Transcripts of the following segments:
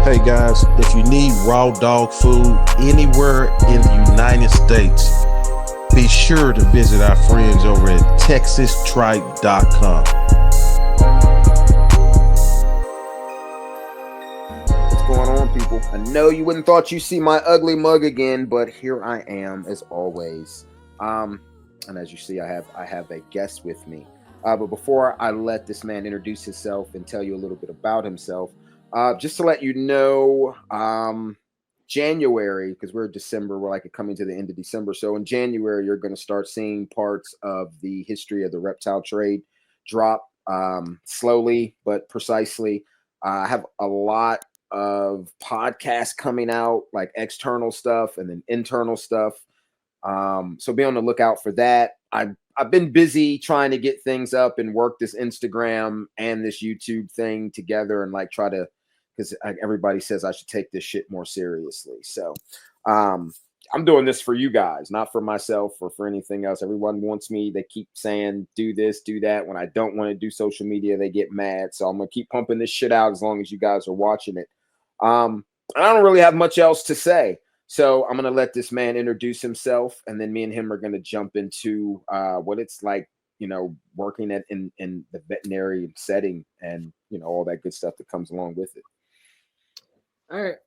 Hey guys, if you need raw dog food anywhere in the United States, be sure to visit our friends over at texastripe.com. What's going on, people? I know you wouldn't thought you see my ugly mug again, but here I am as always. And as you see, I have a guest with me. But before I let this man introduce himself and tell you a little bit about himself, just to let you know, January, because we're December, we're like coming to the end of December. So in January, you're going to start seeing parts of the history of the reptile trade drop slowly but precisely. I have a lot of podcasts coming out, like external stuff and then internal stuff. So be on the lookout for that. I've been busy trying to get things up and work this Instagram and this YouTube thing together and like try to, because everybody says I should take this shit more seriously. So I'm doing this for you guys, not for myself or for anything else. Everyone wants me. They keep saying do this, do that. When I don't want to do social media, they get mad. So I'm gonna keep pumping this shit out as long as you guys are watching it. I don't really have much else to say. So I'm going to let this man introduce himself, and then me and him are going to jump into what it's like, working in the veterinary setting and, all that good stuff that comes along with it. All right.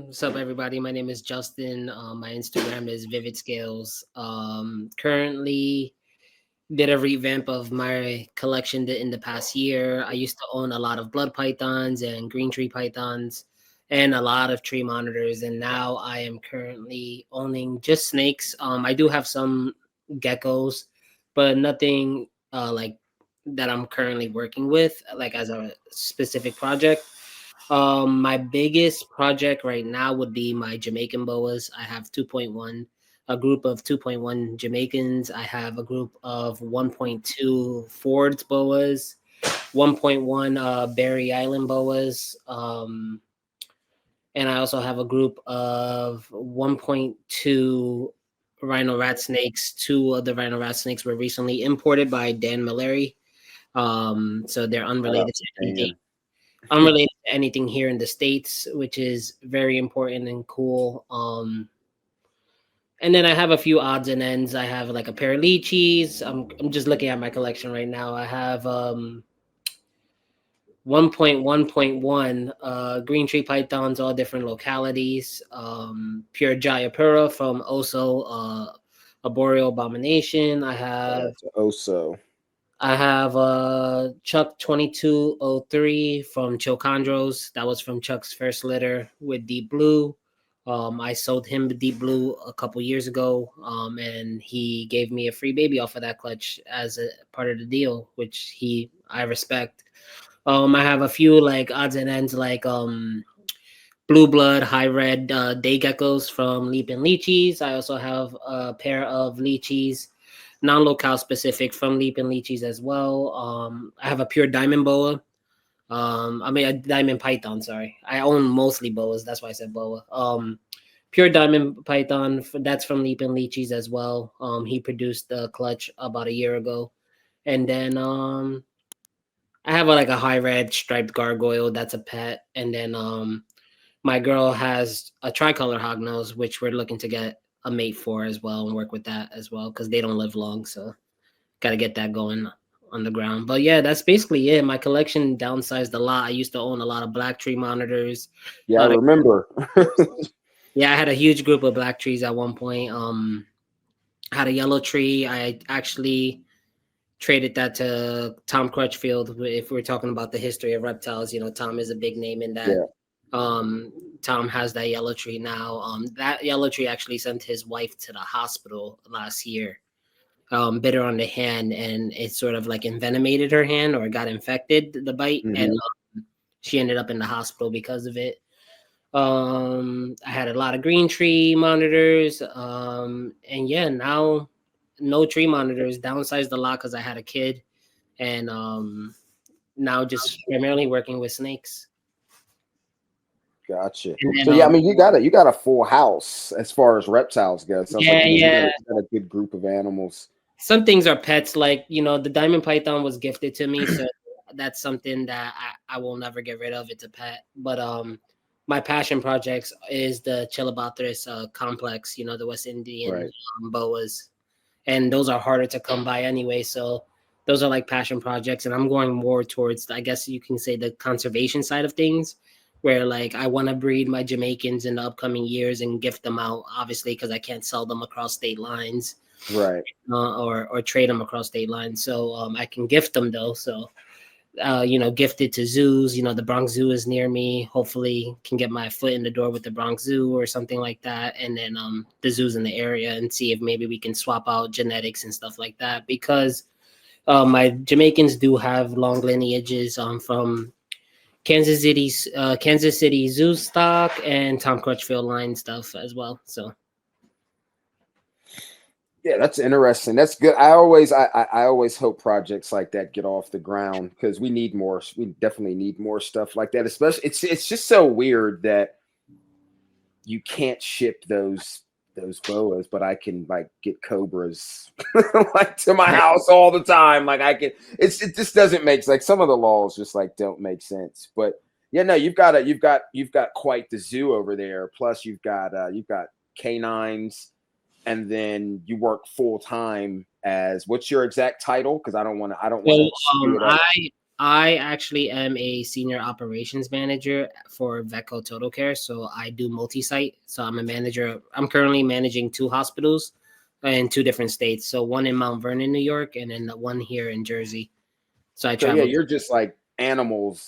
What's up, everybody? My name is Justin. My Instagram is Vivid Scales. Currently did a revamp of my collection in the past year. I used to own a lot of blood pythons and green tree pythons and a lot of tree monitors, and now I am currently owning just snakes. I do have some geckos, but nothing like that I'm currently working with, like as a specific project. My biggest project right now would be my Jamaican boas. I have 2.1, a group of 2.1 Jamaicans. I have a group of 1.2 Ford's boas, 1.1 Barry Island boas. And I also have a group of 1.2 rhino rat snakes. Two of the rhino rat snakes were recently imported by Dan Mallory. So they're unrelated to anything. Unrelated to anything here in the States, which is very important and cool. And then I have a few odds and ends. I have like a pair of lychees. I'm just looking at my collection right now. I have 1.1.1 green tree pythons, all different localities. Pure Jayapura from Oso, a boreal abomination. I have Oso. I have Chuck 2203 from Chilcondros. That was from Chuck's first litter with Deep Blue. I sold him Deep Blue a couple years ago, and he gave me a free baby off of that clutch as a part of the deal, which I respect. I have a few like odds and ends like Blue Blood High Red day geckos from Leaping Lychees. I also have a pair of lychees non-locale specific from Leaping Lychees as well. I have a pure diamond boa. A diamond python. Sorry, I own mostly boas. That's why I said boa. Pure diamond python. That's from Leaping Lychees as well. He produced the clutch about a year ago, and then I have like a high red striped gargoyle. That's a pet, and then my girl has a tricolor hognose, which we're looking to get a mate for as well and work with that as well because they don't live long, so got to get that going on the ground. But yeah, that's basically it. My collection downsized a lot. I used to own a lot of black tree monitors. Yeah, I remember. Yeah, I had a huge group of black trees at one point. Had a yellow tree. I actually traded that to Tom Crutchfield. If we're talking about the history of reptiles, Tom is a big name in that. Yeah. Tom has that yellow tree now. That yellow tree actually sent his wife to the hospital last year. Bit her on the hand, and it sort of like envenomated her hand or got infected, the bite, and she ended up in the hospital because of it. I had a lot of green tree monitors, and yeah, now no tree monitors. Downsized a lot because I had a kid, and now just primarily working with snakes. Gotcha. Then, so yeah, I mean, you got a full house as far as reptiles go. Sounds like you got a good group of animals. Some things are pets, like the diamond python was gifted to me, so that's something that I will never get rid of. It's a pet, but my passion projects is the Chilobothrus complex, the West Indian Right. boas, and those are harder to come by anyway. So those are like passion projects, and I'm going more towards, I guess you can say, the conservation side of things, where like I want to breed my Jamaicans in the upcoming years and gift them out, obviously, because I can't sell them across state lines, Right. or trade them across state lines. So I can gift them though. So gifted to zoos. The Bronx Zoo is near me. Hopefully, can get my foot in the door with the Bronx Zoo or something like that, and then the zoos in the area, and see if maybe we can swap out genetics and stuff like that. Because my Jamaicans do have long lineages from Kansas City Zoo stock and Tom Crutchfield line stuff as well. So. Yeah, that's interesting. That's good. I always hope projects like that get off the ground, because we need more. We definitely need more stuff like that. Especially, it's just so weird that you can't ship those boas, but I can like get cobras like to my house all the time. Like I can. It just doesn't make, like, some of the laws just like don't make sense. But yeah, no, you've got quite the zoo over there. Plus you've got canines. And then you work full time as, what's your exact title? Because I don't want to. I actually am a senior operations manager for Vetco Total Care. So I do multi-site. So I'm a manager. I'm currently managing 2 hospitals in 2 different states. So one in Mount Vernon, New York, and then one here in Jersey. So I travel. Yeah, you're just like animaled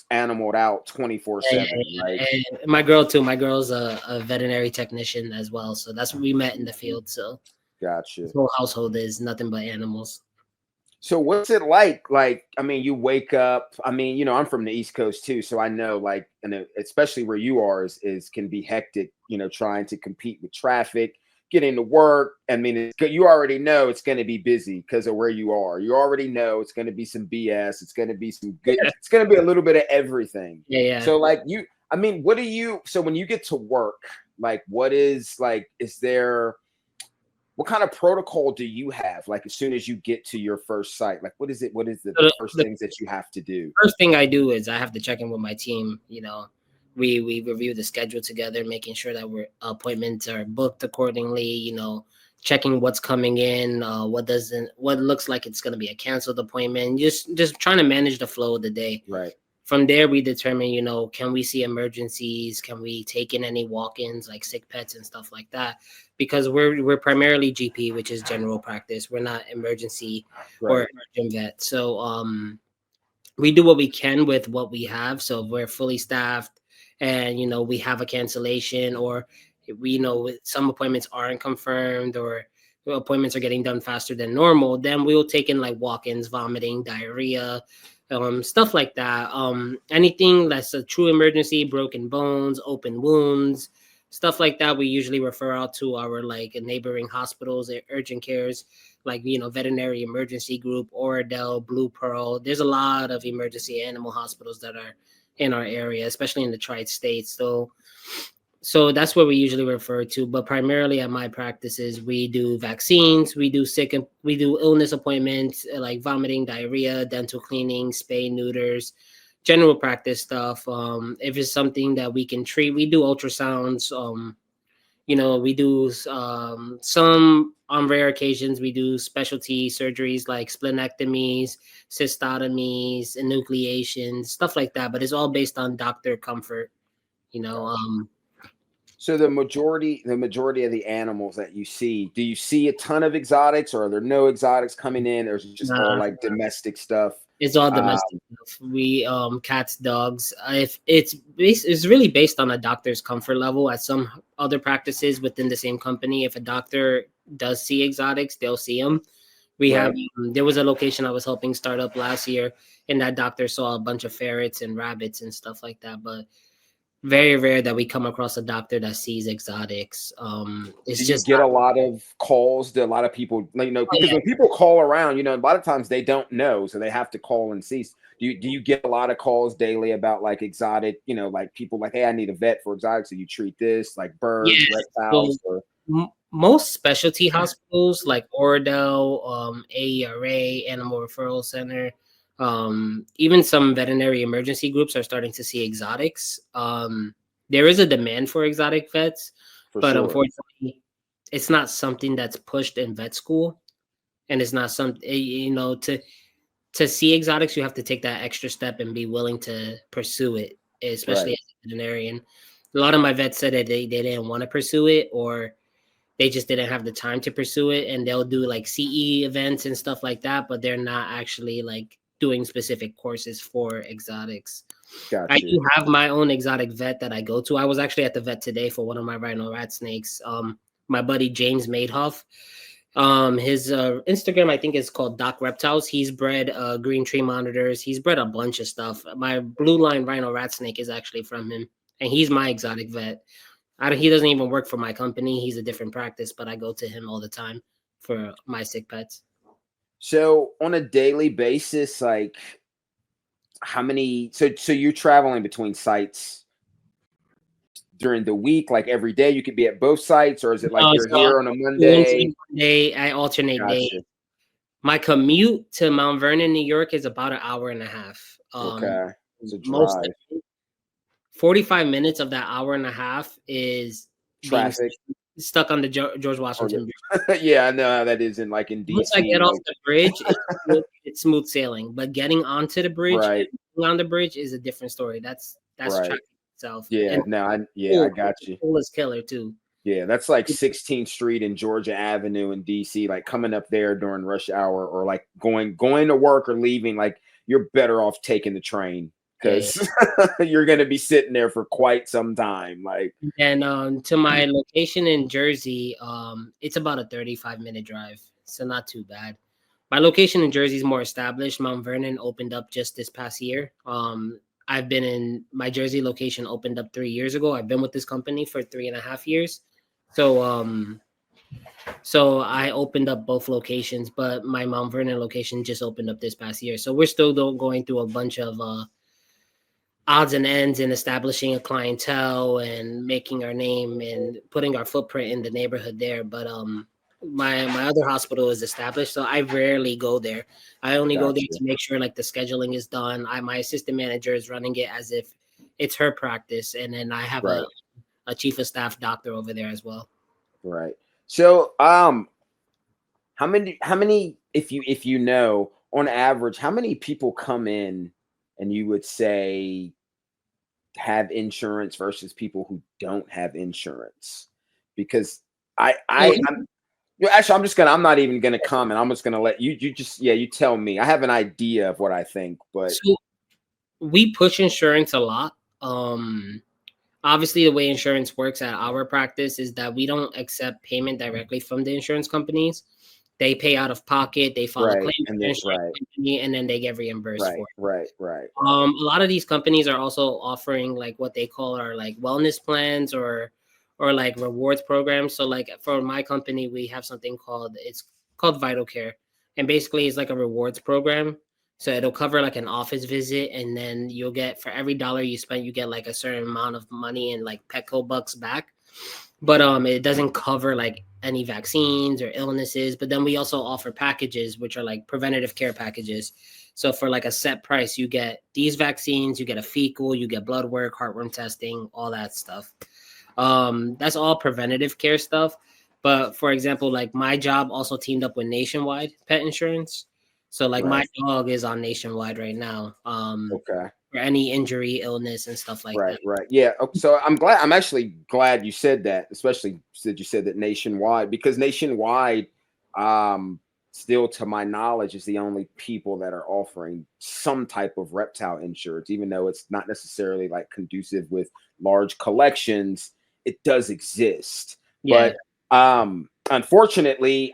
out 24/7, right? And my girl too. My girl's a veterinary technician as well. So that's what we met in the field. So gotcha. The whole household is nothing but animals. So what's it like? Like, I mean, you wake up. I mean, I'm from the East Coast too, so I know, like, and especially where you are is can be hectic. Trying to compete with traffic, getting to work. I mean, you already know it's going to be busy because of where you are. You already know it's going to be some BS. It's going to be some good. It's going to be a little bit of everything. Yeah. So like what do you? So when you get to work, like, is there? What kind of protocol do you have? Like, as soon as you get to your first site, like, what is it? What is the first things that you have to do? First thing I do is I have to check in with my team. We review the schedule together, making sure that appointments are booked accordingly. Checking what's coming in, what looks like it's going to be a canceled appointment. Just trying to manage the flow of the day. Right. From there, we determine, can we see emergencies? Can we take in any walk-ins, like sick pets and stuff like that? Because we're primarily GP, which is general practice. We're not emergency or emergent vet. So we do what we can with what we have. So if we're fully staffed and, we have a cancellation, or some appointments aren't confirmed, or appointments are getting done faster than normal, then we will take in like walk-ins, vomiting, diarrhea, stuff like that. Anything that's a true emergency, broken bones, open wounds, stuff like that, we usually refer out to our like neighboring hospitals, urgent cares, like veterinary emergency group, Oradell, Blue Pearl. There's a lot of emergency animal hospitals that are in our area, especially in the tri-states. So that's what we usually refer to. But primarily at my practices, we do vaccines, we do illness appointments, like vomiting, diarrhea, dental cleaning, spay, neuters, general practice stuff. If it's something that we can treat, we do ultrasounds. We do some, on rare occasions, we do specialty surgeries like splenectomies, cystotomies, enucleations, stuff like that. But it's all based on doctor comfort, So the majority of the animals that you see, do you see a ton of exotics, or are there no exotics coming in, or is it just all like domestic stuff? It's all domestic stuff. We cats, dogs. If it's really based on a doctor's comfort level. At some other practices within the same company, if a doctor does see exotics, they'll see them. We have there was a location I was helping start up last year, and that doctor saw a bunch of ferrets and rabbits and stuff like that. But very rare that we come across a doctor that sees exotics. It's just get a lot of calls to a lot of people, because when people call around, a lot of times they don't know, so they have to call and see. Do you get a lot of calls daily about like exotic, like people like, hey, I need a vet for exotics. So you treat this like birds, reptiles, or most specialty hospitals like Oradell, AERA, Animal Referral Center, even some veterinary emergency groups are starting to see exotics. there is a demand for exotic vets, For but sure. unfortunately, it's not something that's pushed in vet school, and it's not something to see exotics. You have to take that extra step and be willing to pursue it, especially Right. as a veterinarian. A lot of my vets said that they didn't want to pursue it, or they just didn't have the time to pursue it, and they'll do like CE events and stuff like that, but they're not actually like doing specific courses for exotics. I Gotcha. do have my own exotic vet that I go to. I was actually at the vet today for one of my rhino rat snakes. My buddy James Madehoff. His Instagram I think is called Doc Reptiles. He's bred green tree monitors. He's bred a bunch of stuff. My blue line rhino rat snake is actually from him, and he's my exotic vet. He doesn't even work for my company. He's a different practice, but I go to him all the time for my sick pets. So on a daily basis, like how many? So you're traveling between sites during the week, like every day. You could be at both sites, or is it like No, you're so here on a Wednesday, Monday? Monday, I alternate days. Gotcha. My commute to Mount Vernon, New York, is about an hour and a half. Okay, it's a Most drive. 45 minutes of that hour and a half is being Traffic. stuck on the George Washington Bridge. Yeah, I know how that is in like in Once I DC. get off Like, the bridge, it's smooth sailing. But getting onto the bridge, right, on the bridge is a different story. That's right. traffic itself. Yeah, And no, I got you. Pool is killer too. Yeah, that's like 16th Street and Georgia Avenue in DC, like coming up there during rush hour or like going to work or leaving, like you're better off taking the train because you're going to be sitting there for quite some time. Like, And to my location in Jersey, it's about a 35-minute drive, so not too bad. My location in Jersey is more established. Mount Vernon opened up just this past year. I've been in my Jersey location opened up 3 years ago. I've been with this company for 3.5 years. So I opened up both locations, but my Mount Vernon location just opened up this past year. So we're still going through a bunch of odds and ends in establishing a clientele and making our name and putting our footprint in the neighborhood there. But my other hospital is established, so I rarely go there. I only go there to make sure like the scheduling is done. My assistant manager is running it as if it's her practice, and then I have a chief of staff doctor over there as well. Right. So, how many, if you know, on average, how many people come in and you would say have insurance versus people who don't have insurance? Because I'm not even gonna comment. I'm just gonna let you you tell me. I have an idea of what I think, but so we push insurance a lot. Obviously, the way insurance works at our practice is that we don't accept payment directly from the insurance companies. They pay out of pocket. They file a claim with the insurance company, and then they get reimbursed for it. Right. A lot of these companies are also offering like what they call our like wellness plans or like rewards programs. So like for my company, we have something called Vital Care, and basically it's like a rewards program. So it'll cover like an office visit, and then you'll get for every dollar you spend, you get like a certain amount of money and like Petco bucks back. But it doesn't cover like any vaccines or illnesses. But then we also offer packages, which are like preventative care packages. So for like a set price, you get these vaccines, you get a fecal, you get blood work, heartworm testing, all that stuff. That's all preventative care stuff. But for example, like my job also teamed up with Nationwide Pet Insurance. So like my dog is on Nationwide right now. For any injury, illness, and stuff like that. Right. Yeah. So I'm actually glad you said that, especially since you said that Nationwide, because Nationwide, still to my knowledge, is the only people that are offering some type of reptile insurance, even though it's not necessarily like conducive with large collections. It does exist. Yeah. But unfortunately,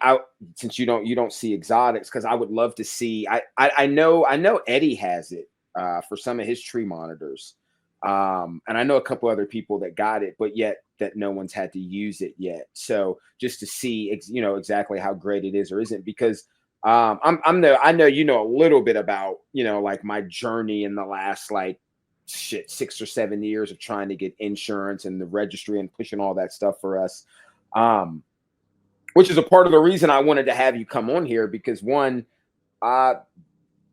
since you don't see exotics, because I would love to see. I know Eddie has it for some of his tree monitors, and I know a couple other people that got it, but yet that no one's had to use it yet. So just to see, exactly how great it is or isn't, because I know a little bit about like my journey in the last 6 or 7 years of trying to get insurance and the registry and pushing all that stuff for us. Which is a part of the reason I wanted to have you come on here, because one,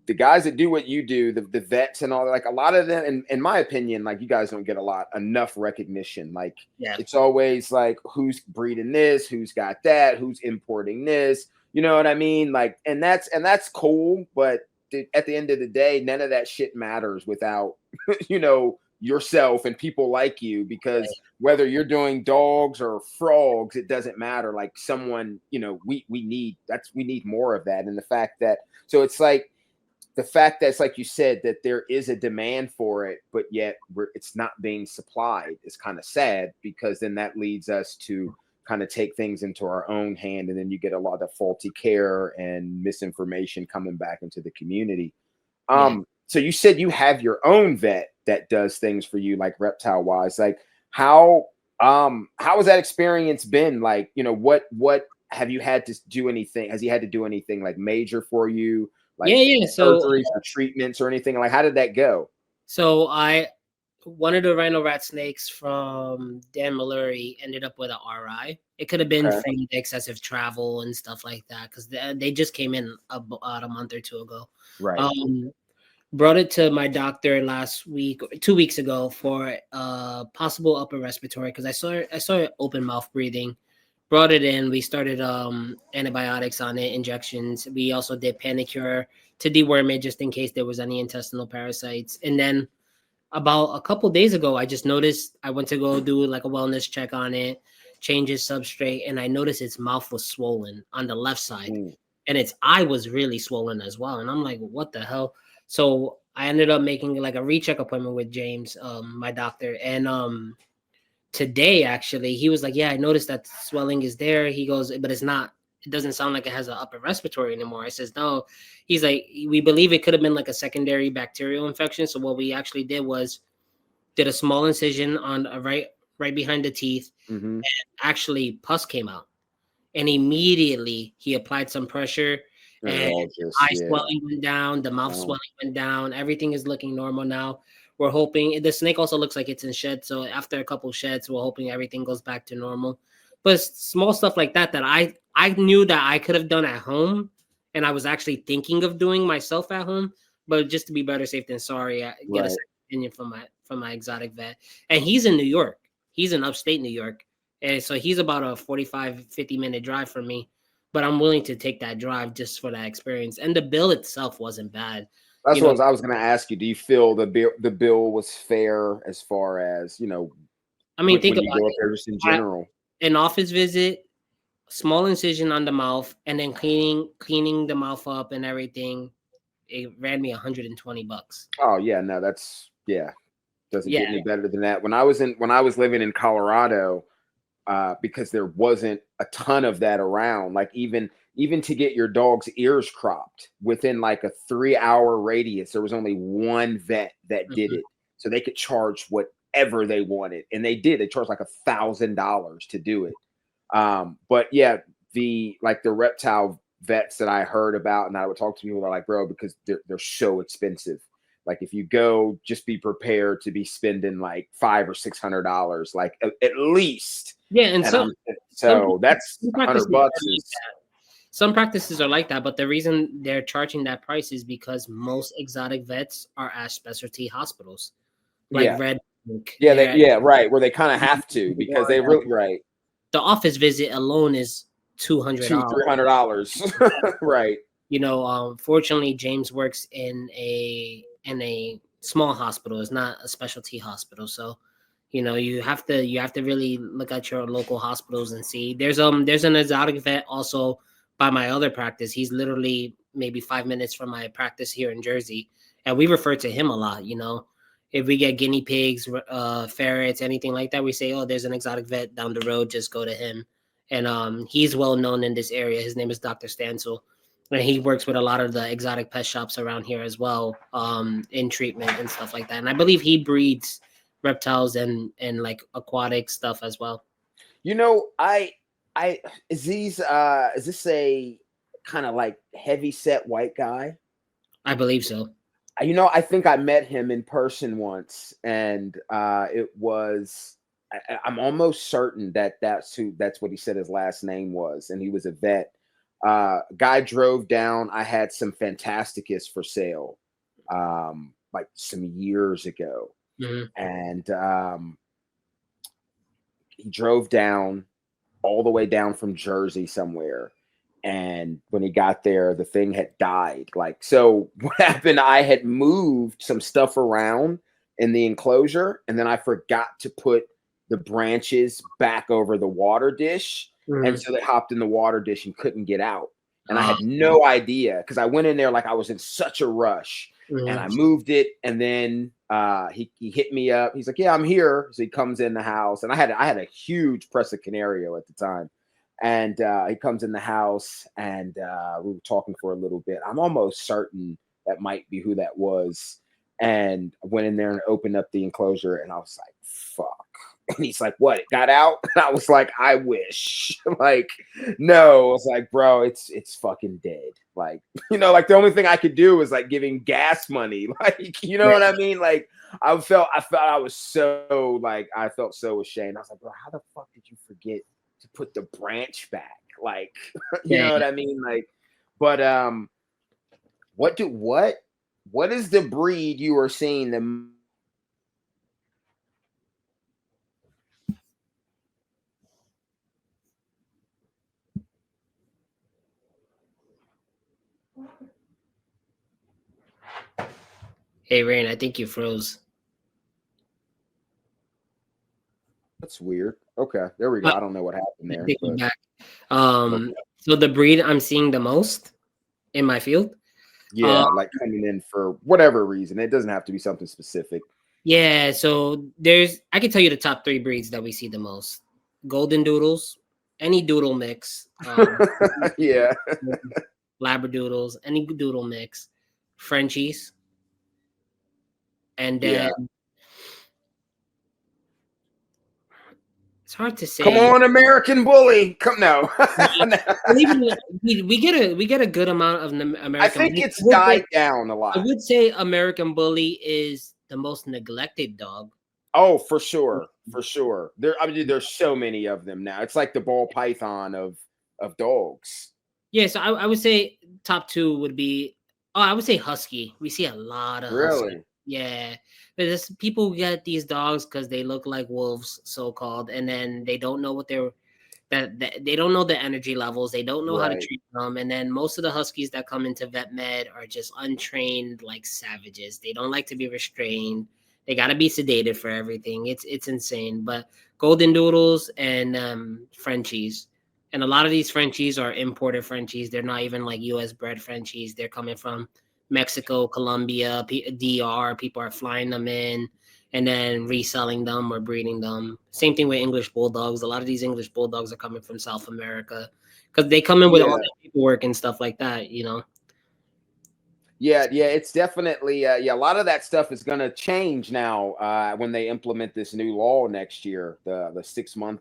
the guys that do what you do, the vets and all that, like a lot of them, in my opinion, like you guys don't get enough recognition. Like Yeah. it's always like who's breeding this, who's got that, who's importing this. You know what I mean? Like, and that's cool, but at the end of the day, none of that shit matters without yourself and people like you, because whether you're doing dogs or frogs, it doesn't matter. Like someone, we need more of that. And the fact that, so it's like, the fact that it's like you said, that there is a demand for it, but yet it's not being supplied is kind of sad, because then that leads us to kind of take things into our own hand. And then you get a lot of faulty care and misinformation coming back into the community. So you said you have your own vet that does things for you, like reptile wise. Like how has that experience been? Like, what have you had to do anything? Has he had to do anything like major for you? Like So surgeries or treatments or anything? Like, how did that go? So one of the rhino rat snakes from Dan Mallory ended up with an RI. It could have been from the excessive travel and stuff like that, because they just came in about a month or two ago. Right. Brought it to my doctor last week, 2 weeks ago, for possible upper respiratory, because I saw it open mouth breathing. Brought it in. We started antibiotics on it, injections. We also did Panicure to deworm it just in case there was any intestinal parasites. And then about a couple days ago, I just noticed, I went to go do like a wellness check on it, change its substrate, and I noticed its mouth was swollen on the left side. And its eye was really swollen as well. And I'm like, what the hell? So I ended up making like a recheck appointment with James, my doctor. And today, actually, he was like, yeah, I noticed that swelling is there. He goes, but it doesn't sound like it has an upper respiratory anymore. I says, no. He's like, we believe it could have been like a secondary bacterial infection. So what we actually did was did a small incision on right behind the teeth, and actually pus came out. And immediately he applied some pressure, and eye swelling went down, the mouth swelling went down. Everything is looking normal now. We're hoping the snake also looks like it's in shed. So after a couple sheds, we're hoping everything goes back to normal. But small stuff like that I knew that I could have done at home, and I was actually thinking of doing myself at home. But just to be better safe than sorry, I get a second opinion from my exotic vet. And he's in New York. He's in upstate New York. And so he's about a 45-50 minute drive from me. But I'm willing to take that drive just for that experience. And the bill itself wasn't bad. That's what I was going to ask you. Do you feel the bill was fair as far as, I mean, think about it. Just in general. An office visit, small incision on the mouth, and then cleaning the mouth up and everything. It ran me $120. Oh yeah, no, doesn't get any better than that. When I was living in Colorado, because there wasn't a ton of that around, like even to get your dog's ears cropped within like a 3-hour radius, there was only one vet that did it, so they could charge whatever they wanted, and they did. They charged like $1,000 to do it. But yeah, the reptile vets that I heard about and I would talk to people, are like, bro, because they're so expensive. Like if you go, just be prepared to be spending like $500 or $600, like at least. Yeah, and so that's $100. Some practices are like that, but the reason they're charging that price is because most exotic vets are at specialty hospitals, like Red Bank. Right, where they kind of have to, because they really The office visit alone is $200, $300. Right. Fortunately, James works in a small hospital. It's not a specialty hospital, so you have to really look at your local hospitals and see. There's an exotic vet also by my other practice. He's literally maybe 5 minutes from my practice here in Jersey, and we refer to him a lot. If we get guinea pigs, ferrets, anything like that, we say, oh, there's an exotic vet down the road, just go to him. And he's well known in this area. His name is Dr. Stansel. And he works with a lot of the exotic pet shops around here as well, in treatment and stuff like that. And I believe he breeds reptiles and like aquatic stuff as well. Is this a kind of like heavy set white guy? I believe so. I think I met him in person once, and it was, I'm almost certain that's what he said his last name was, and he was a vet. Guy drove down. I had some Fantasticus for sale, like some years ago, and he drove down all the way down from Jersey somewhere. And when he got there, the thing had died. Like, so what happened? I had moved some stuff around in the enclosure, and then I forgot to put the branches back over the water dish. And so they hopped in the water dish and couldn't get out. And I had no idea because I went in there like I was in such a rush. And I moved it, and then he hit me up. He's like, "Yeah, I'm here." So he comes in the house, and I had a huge Presa Canario at the time, and he comes in the house, and we were talking for a little bit. I'm almost certain that might be who that was. And I went in there and opened up the enclosure, and I was like, "Fuck." And he's like, "What? It got out?" And I was like, "I wish." Like, no. I was like, "Bro, it's fucking dead." Like, like the only thing I could do was like giving gas money. Like, you know what I mean? Like, I felt I was so like I felt so ashamed. I was like, "Bro, how the fuck did you forget to put the branch back?" Like, you know what I mean? Like, but what is the breed you are seeing the Hey, Rain, I think you froze. That's weird. Okay, there we go. I don't know what happened there. Back. So the breed I'm seeing the most in my field. Yeah, like coming in for whatever reason. It doesn't have to be something specific. Yeah, so I can tell you the top 3 breeds that we see the most. Golden Doodles, any doodle mix. Yeah. Labradoodles, any doodle mix. Frenchies. And then it's hard to say. Come on, American Bully. Come no. we get a good amount of American. I think it's died down a lot. I would say American Bully is the most neglected dog. Oh, for sure. For sure. There's so many of them now. It's like the ball python of dogs. Yeah, so I would say top 2 would be I would say Husky. We see a lot of Husky. Yeah. There's people get these dogs because they look like wolves, so-called, and then they don't know what they don't know the energy levels. They don't know how to treat them. And then most of the Huskies that come into vet med are just untrained like savages. They don't like to be restrained. They got to be sedated for everything. It's insane. But Golden Doodles and Frenchies. And a lot of these Frenchies are imported Frenchies. They're not even like U.S. bred Frenchies. They're coming from Mexico, Colombia, DR. People are flying them in and then reselling them or breeding them. Same thing with English Bulldogs. A lot of these English Bulldogs are coming from South America because they come in with all that paperwork and stuff like that, Yeah, it's definitely a lot of that stuff is going to change now when they implement this new law next year, the 6 month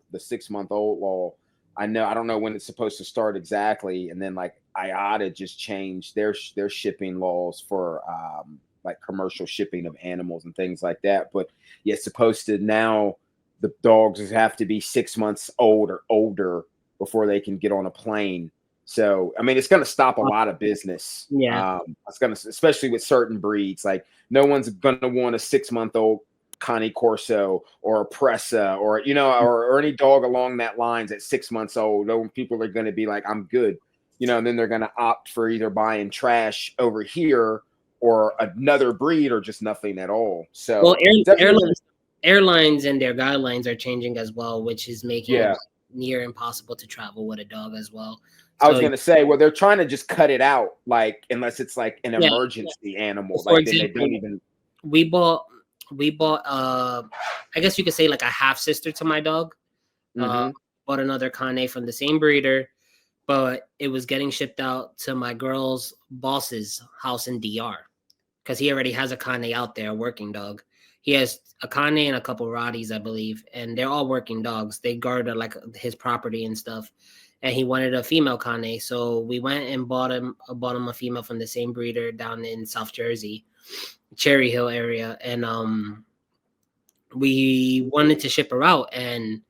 old law. I don't know when it's supposed to start exactly, and then like IATA just changed their shipping laws for like commercial shipping of animals and things like that. But it's supposed to now the dogs have to be 6 months old or older before they can get on a plane. So I mean, it's going to stop a lot of business. Yeah, it's going to, especially with certain breeds. Like no one's going to want a 6 month old Cane Corso or a Presa or or any dog along that lines at 6 months old. People are going to be like, "I'm good," and then they're going to opt for either buying trash over here or another breed or just nothing at all. So well, airlines and their guidelines are changing as well, which is making it near impossible to travel with a dog as well. I was going to say, well, they're trying to just cut it out, like unless it's like an emergency animal. For like example, they don't even. We bought I guess you could say like a half sister to my dog. Bought another Cane from the same breeder, but it was getting shipped out to my girl's boss's house in DR because he already has a Cane out there, a working dog. He has a Cane and a couple Rotties, I believe, and they're all working dogs. They guard like his property and stuff. And he wanted a female Cane, so we went and bought him a female from the same breeder down in South Jersey, Cherry Hill area, and we wanted to ship her out, and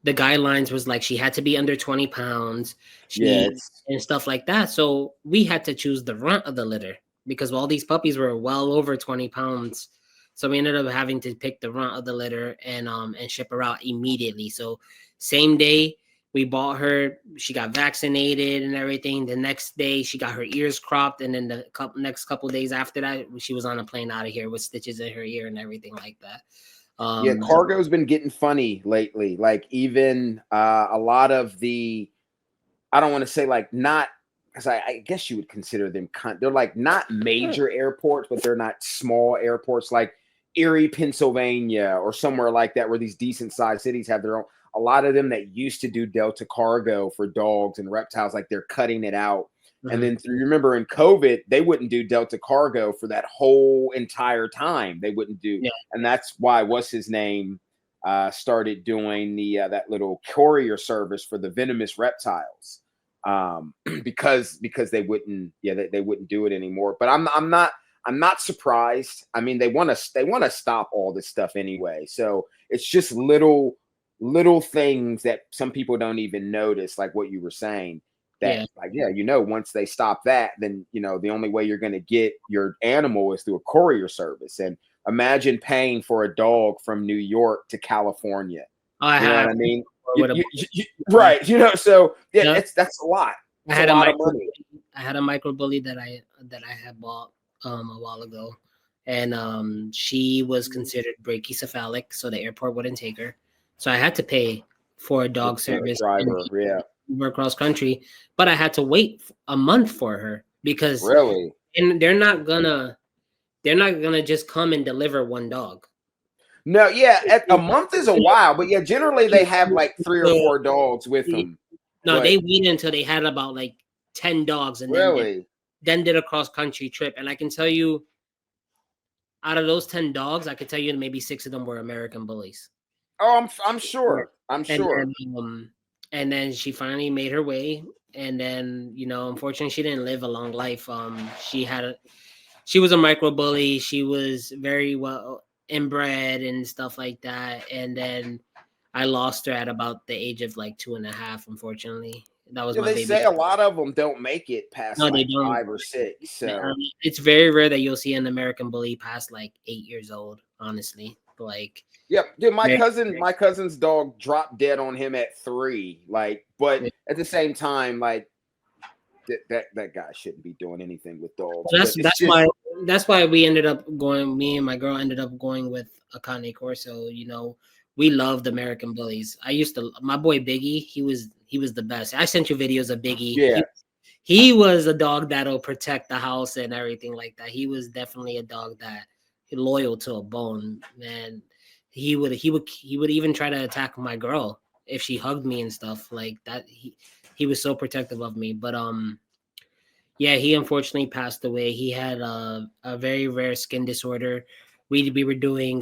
the guidelines was like she had to be under 20 pounds, Yeah, and stuff like that. So we had to choose the runt of the litter because all these puppies were well over 20 pounds. So we ended up having to pick the runt of the litter and ship her out immediately. So same day we bought her, she got vaccinated and everything. The next day she got her ears cropped, and then the next couple days after that, she was on a plane out of here with stitches in her ear and everything like that. yeah, cargo's been getting funny lately. Like even a lot of the, I don't want to say like not, because I guess you would consider them they're like not major airports, but they're not small airports like Erie, Pennsylvania, or somewhere like that, where these decent sized cities have their own. A lot of them that used to do Delta cargo for dogs and reptiles, like they're cutting it out. And then you remember in COVID, they wouldn't do Delta cargo for that whole entire time. They wouldn't do, and that's why what's his name started doing the that little courier service for the venomous reptiles, because they wouldn't, they wouldn't do it anymore. But I'm not surprised. I mean, they want to stop all this stuff anyway. So it's just little things that some people don't even notice, like what you were saying. That once they stop that, then the only way you're going to get your animal is through a courier service. And imagine paying for a dog from New York to California. You know what I mean? Right. So that's a lot. It's a lot of money. I had a micro bully that I had bought a while ago, and she was considered brachycephalic, so the airport wouldn't take her. So I had to pay for a dog service. Driver, work cross country, but I had to wait a month for her because and they're not gonna just come and deliver one dog. No, a month is a while, but generally they have like 3 or 4 dogs with them. No, they waited until they had about like 10 dogs, and then did a cross country trip. And I can tell you, out of those 10 dogs, I could tell you maybe 6 of them were American bullies. Oh, I'm sure. I'm sure. And then she finally made her way, and then unfortunately she didn't live a long life. She was a micro bully. She was very well inbred and stuff like that, and then I lost her at about the age of like 2.5. Unfortunately, that was my baby. They say a lot of them don't make it past like 5 or 6. So it's very rare that you'll see an American bully past like 8 years old. Honestly, like. Dude, my cousin's dog dropped dead on him at 3. Like, but at the same time, like that guy shouldn't be doing anything with dogs. So that's why we ended up going. Me and my girl ended up going with a Cane Corso. We loved American bullies. My boy Biggie. He was the best. I sent you videos of Biggie. Yeah. He was a dog that'll protect the house and everything like that. He was definitely a dog that loyal to a bone, man. He would even try to attack my girl if she hugged me and stuff like that. He was so protective of me. But he unfortunately passed away. He had a very rare skin disorder. We were doing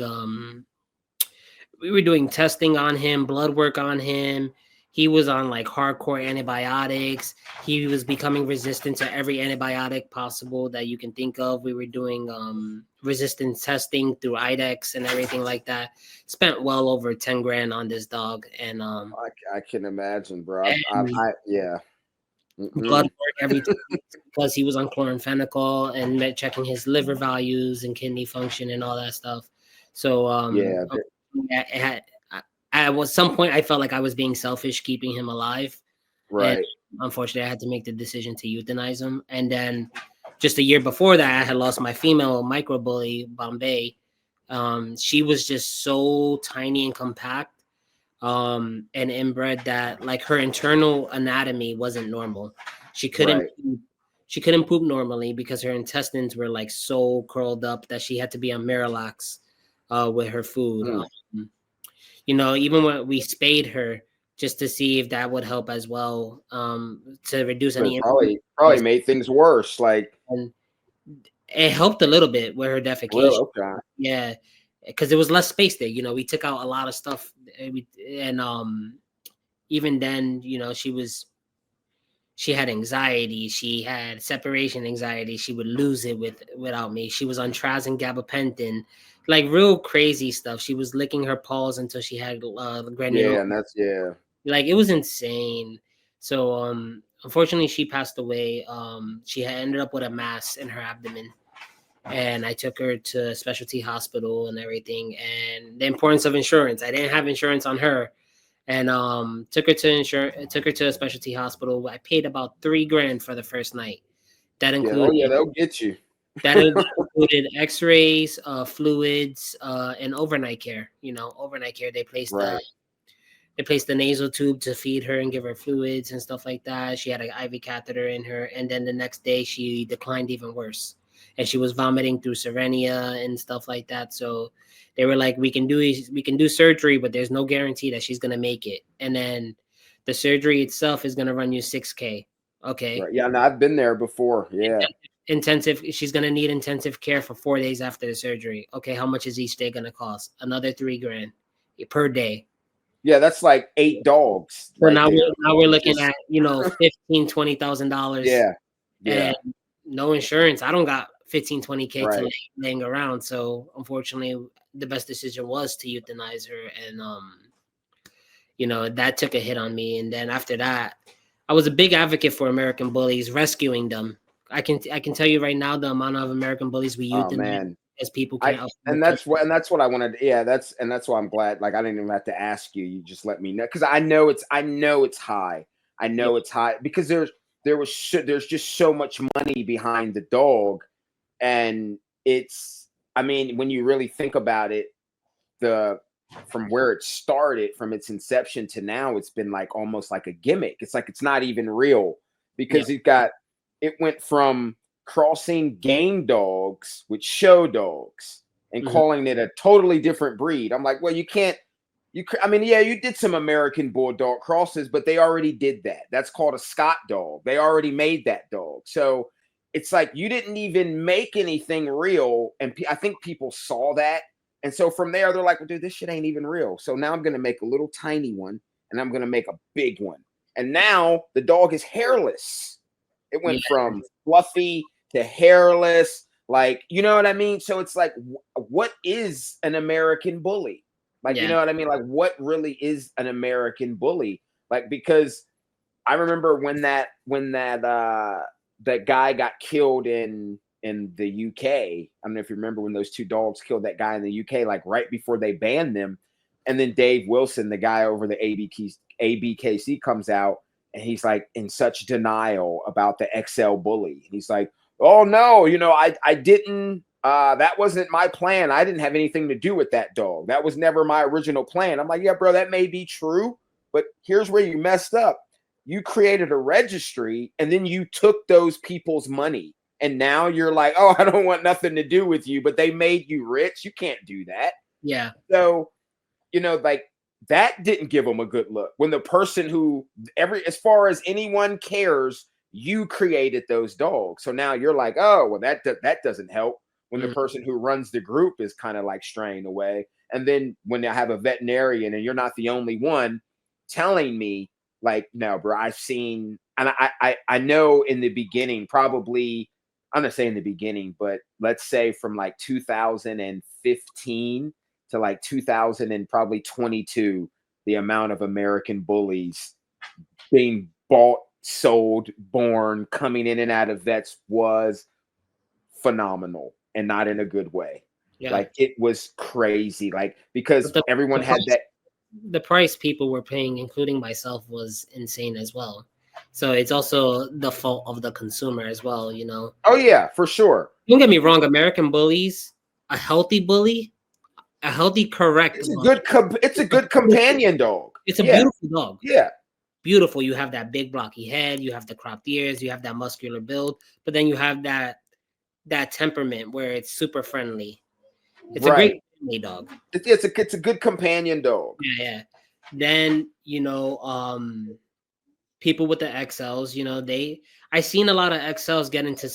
testing on him, blood work on him. He was on like hardcore antibiotics. He was becoming resistant to every antibiotic possible that you can think of. We were doing resistance testing through IDEXX and everything like that. Spent well over 10 grand on this dog. And I can imagine, bro. Blood work every time because he was on chloramphenicol and checking his liver values and kidney function and all that stuff. So at some point I felt like I was being selfish keeping him alive. Right. And unfortunately, I had to make the decision to euthanize him. And then just a year before that, I had lost my female micro bully, Bombay. She was just so tiny and compact and inbred that like her internal anatomy wasn't normal. She couldn't poop normally because her intestines were like so curled up that she had to be on Miralax with her food. Even when we spayed her just to see if that would help as well, to reduce any. Probably made things worse. Like, and it helped a little bit with her defecation. Well, okay. Yeah, because there was less space there. We took out a lot of stuff, and even then, she had anxiety. She had separation anxiety. She would lose it without me. She was on Traz and gabapentin. like real crazy stuff. She was licking her paws until she had granule. Yeah, and that's Like it was insane. So unfortunately she passed away. She had ended up with a mass in her abdomen. And I took her to a specialty hospital and everything. And the importance of insurance. I didn't have insurance on her. And took her to a specialty hospital. I paid about $3,000 for the first night. That included they'll get you. that included X-rays, fluids, and overnight care. Overnight care. They placed the nasal tube to feed her and give her fluids and stuff like that. She had an IV catheter in her, and then the next day she declined even worse, and she was vomiting through Cerenia and stuff like that. So they were like, we can do surgery, but there's no guarantee that she's gonna make it. And then the surgery itself is gonna run you $6,000. Okay. Right. Yeah, no, I've been there before. Yeah. She's gonna need intensive care for 4 days after the surgery. Okay, how much is each day gonna cost? Another $3,000 per day. Yeah, that's like 8 dogs. So now we're looking at $15,000-$20,000. Yeah. And no insurance. I don't got 15-20K to laying around. So unfortunately, the best decision was to euthanize her, and that took a hit on me. And then after that, I was a big advocate for American bullies, rescuing them. I can tell you right now the amount of American bullies we euthanize as people can. And that's what I wanted. Yeah, that's why I'm glad. Like I didn't even have to ask you. You just let me know, because I know it's high. I know it's high because there's just so much money behind the dog, and it's. I mean, when you really think about it, from where it started, from its inception to now, it's been like almost like a gimmick. It's like it's not even real because it went from crossing game dogs with show dogs and calling it a totally different breed. I'm like, well, you did some American Bulldog crosses, but they already did that. That's called a Scott dog. They already made that dog. So it's like you didn't even make anything real. And I think people saw that. And so from there, they're like, well, dude, this shit ain't even real. So now I'm going to make a little tiny one, and I'm going to make a big one. And now the dog is hairless. It went from fluffy to hairless. Like, you know what I mean? So it's like, what is an American bully? Like, you know what I mean? Like, what really is an American bully? Like, because I remember when that guy got killed in the UK. I don't know if you remember when those 2 dogs killed that guy in the UK, like right before they banned them. And then Dave Wilson, the guy over the ABKC, comes out and he's like in such denial about the XL bully. And he's like, oh no, I didn't, that wasn't my plan. I didn't have anything to do with that dog. That was never my original plan. I'm like, yeah, bro, that may be true, but here's where you messed up. You created a registry and then you took those people's money. And now you're like, oh, I don't want nothing to do with you, but they made you rich. You can't do that. Yeah. So, like that didn't give them a good look. When the person who as far as anyone cares, you created those dogs. So now you're like, oh, well, that doesn't help when the person who runs the group is kind of like straying away. And then when I have a veterinarian and you're not the only one telling me like, no, bro, I've seen, and I know in the beginning, probably, I'm not saying the beginning, but let's say from like 2015 to like 2022, the amount of American bullies being bought, sold, born, coming in and out of vets was phenomenal, and not in a good way. Yeah. Like it was crazy, like because everyone had that. The price people were paying, including myself, was insane as well. So it's also the fault of the consumer as well, Oh yeah, for sure. Don't get me wrong. American bullies, a healthy bully, a healthy, correct. It's a good companion dog. It's a beautiful dog. Yeah, beautiful. You have that big blocky head. You have the cropped ears. You have that muscular build. But then you have that temperament where it's super friendly. It's a great family dog. It's a good companion dog. Yeah. Then people with the XLs, I seen a lot of XLs get into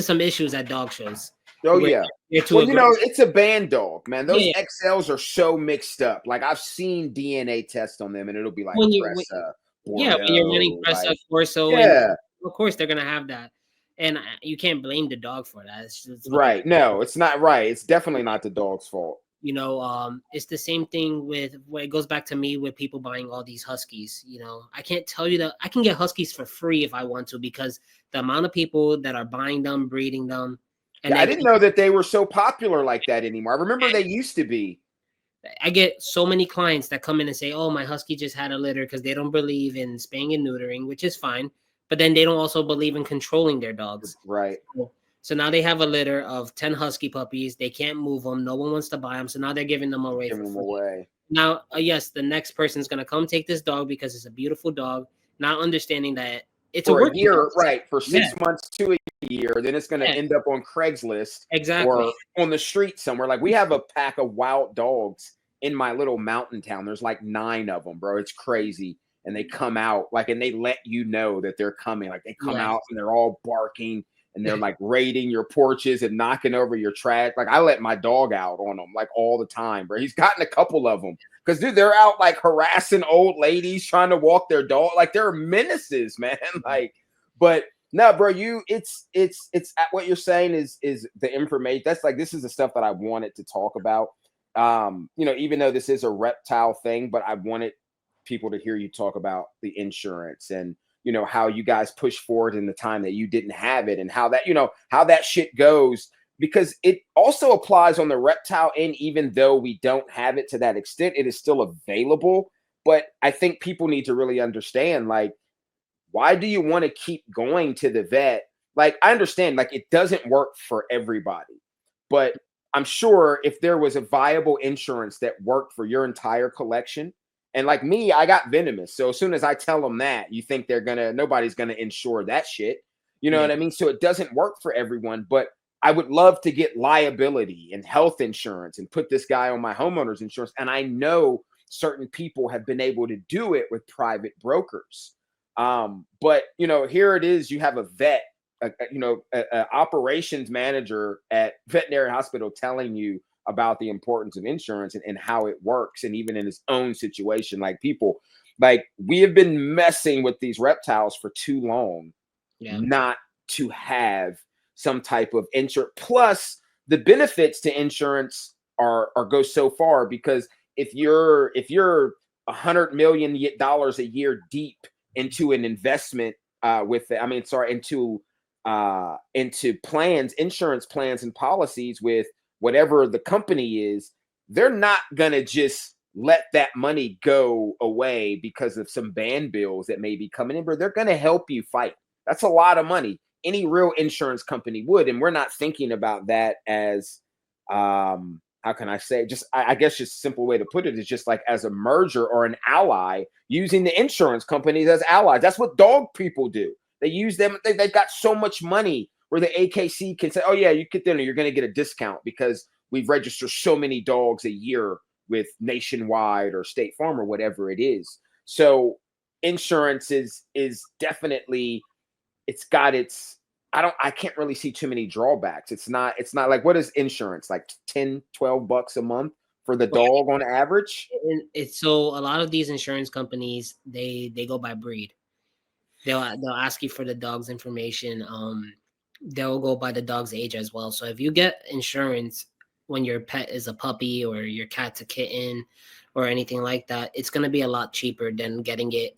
some issues at dog shows. Oh yeah. Well, it's a band dog, man. Those XLs are so mixed up. Like I've seen DNA tests on them, and it'll be like when you're running press up torso. Yeah, of course they're gonna have that. And you can't blame the dog for that. It's what Right. No, it's not right. It's definitely not the dog's fault. it's the same thing with where it goes back to me with people buying all these huskies. I can't tell you that I can get huskies for free if I want to, because the amount of people that are buying them, breeding them, and Yeah, I then didn't know that they were so popular like that anymore. I remember they used to be. I get so many clients that come in and say, "Oh, my husky just had a litter," because they don't believe in spaying and neutering, which is fine, but then they don't also believe in controlling their dogs. Right. So now they have a litter of 10 husky puppies. They can't move them. No one wants to buy them. So now they're giving them away Giving for them free. away. Now, yes, the next person's going to come take this dog because it's a beautiful dog, not understanding that it's For a a year, dog. right? For 6 Yeah. months to a year, then it's going to Yeah. end up on Craigslist Exactly. or on the street somewhere. Like we have a pack of wild dogs in my little mountain town. There's like 9 of them, bro. It's crazy. And they come out like, and they let you know that they're coming. Like they come Yeah. out and they're all barking and they're like raiding your porches and knocking over your trash. Like I let my dog out on them like all the time, bro. He's gotten a couple of them because dude, they're out like harassing old ladies trying to walk their dog. Like they're menaces, man. Like, but no, bro, it's what you're saying is the information. That's like, this is the stuff that I wanted to talk about. Even though this is a reptile thing, but I wanted people to hear you talk about the insurance and how you guys push forward in the time that you didn't have it and how that shit goes, because it also applies on the reptile end. Even though we don't have it to that extent, it is still available. But I think people need to really understand, like, why do you want to keep going to the vet? Like, I understand, like, it doesn't work for everybody, but I'm sure if there was a viable insurance that worked for your entire collection, and like me, I got venomous. So as soon as I tell them that, you think nobody's gonna insure that shit. You know what I mean? So it doesn't work for everyone, but I would love to get liability and health insurance and put this guy on my homeowner's insurance. And I know certain people have been able to do it with private brokers. But here it is, you have a vet, a operations manager at veterinary hospital telling you about the importance of insurance and how it works. And even in his own situation, like people, like we have been messing with these reptiles for too long, not to have some type of insurance. Plus the benefits to insurance are go so far, because if you're $100 million a year deep into an investment into plans, insurance plans and policies with whatever the company is, they're not gonna just let that money go away because of some ban bills that may be coming in, but they're gonna help you fight. That's a lot of money. Any real insurance company would, and we're not thinking about that as how can I say, just I guess just a simple way to put it is just like as a merger or an ally, using the insurance companies as allies. That's what dog people do. They use them. They've got so much money where the AKC can say, oh yeah, you get there, you're going to get a discount because we've registered so many dogs a year with Nationwide or State Farm or whatever it is. So insurance is definitely, it's got its, I can't really see too many drawbacks. It's not like, what is insurance? Like 10, 12 bucks a month for the dog on average? It's so a lot of these insurance companies, they go by breed. They'll ask you for the dog's information. They'll go by the dog's age as well. So if you get insurance when your pet is a puppy or your cat's a kitten or anything like that, it's going to be a lot cheaper than getting it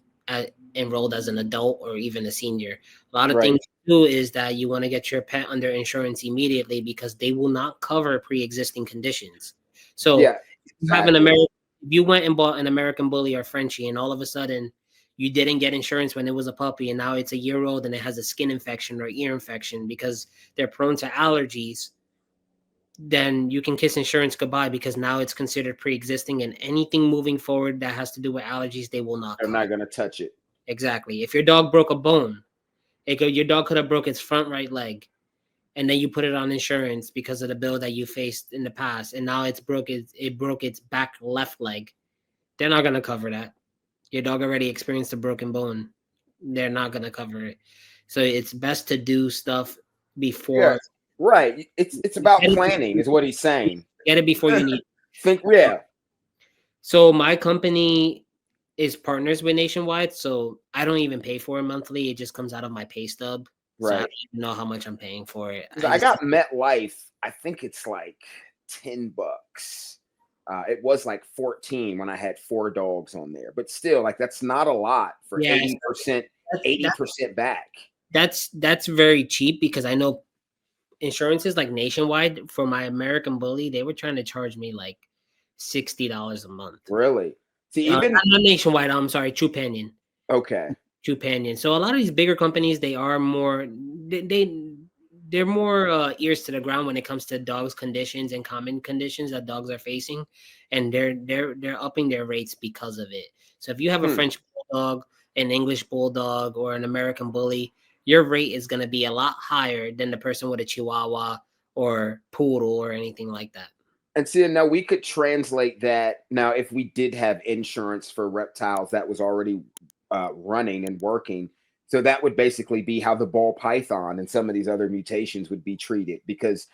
enrolled as an adult or even a senior. A lot of things to do is that you want to get your pet under insurance immediately, because they will not cover pre-existing conditions. So yeah, exactly. if you went and bought an American Bully or Frenchie and all of a sudden you didn't get insurance when it was a puppy and now it's a year old and it has a skin infection or ear infection because they're prone to allergies, then you can kiss insurance goodbye, because now it's considered pre-existing, and anything moving forward that has to do with allergies, they will not. They're not going to touch it. Exactly. If your dog broke a bone, your dog could have broke its front right leg, and then you put it on insurance because of the bill that you faced in the past, and now it broke its back left leg. They're not going to cover that. Your dog already experienced a broken bone. They're not going to cover it. So it's best to do stuff before. Yeah, right. It's about planning is what he's saying. Get it before you need it. Yeah. So my company is partners with Nationwide, so I don't even pay for it monthly. It just comes out of my pay stub. So I Right. don't even know how much I'm paying for it. 'Cause I got MetLife. I think it's like $10. It was like 14 when I had 4 dogs on there, but still, like that's not a lot for yeah, 80%, that 80% back. that's very cheap because I know insurances like Nationwide for my American Bully, they were trying to charge me like $60 a month. Really? See, even Not Nationwide. I'm sorry, Trupanion. okay. Trupanion. So a lot of these bigger companies, they are more they're more ears to the ground when it comes to dogs' conditions and common conditions that dogs are facing, and they're upping their rates because of it. So if you have a Hmm. French bulldog, an English bulldog, or an American bully, your rate is going to be a lot higher than the person with a Chihuahua or poodle or anything like that. And see, now we could translate that. Now, if we did have insurance for reptiles that was already running and working, so that would basically be how the ball python and some of these other mutations would be treated, because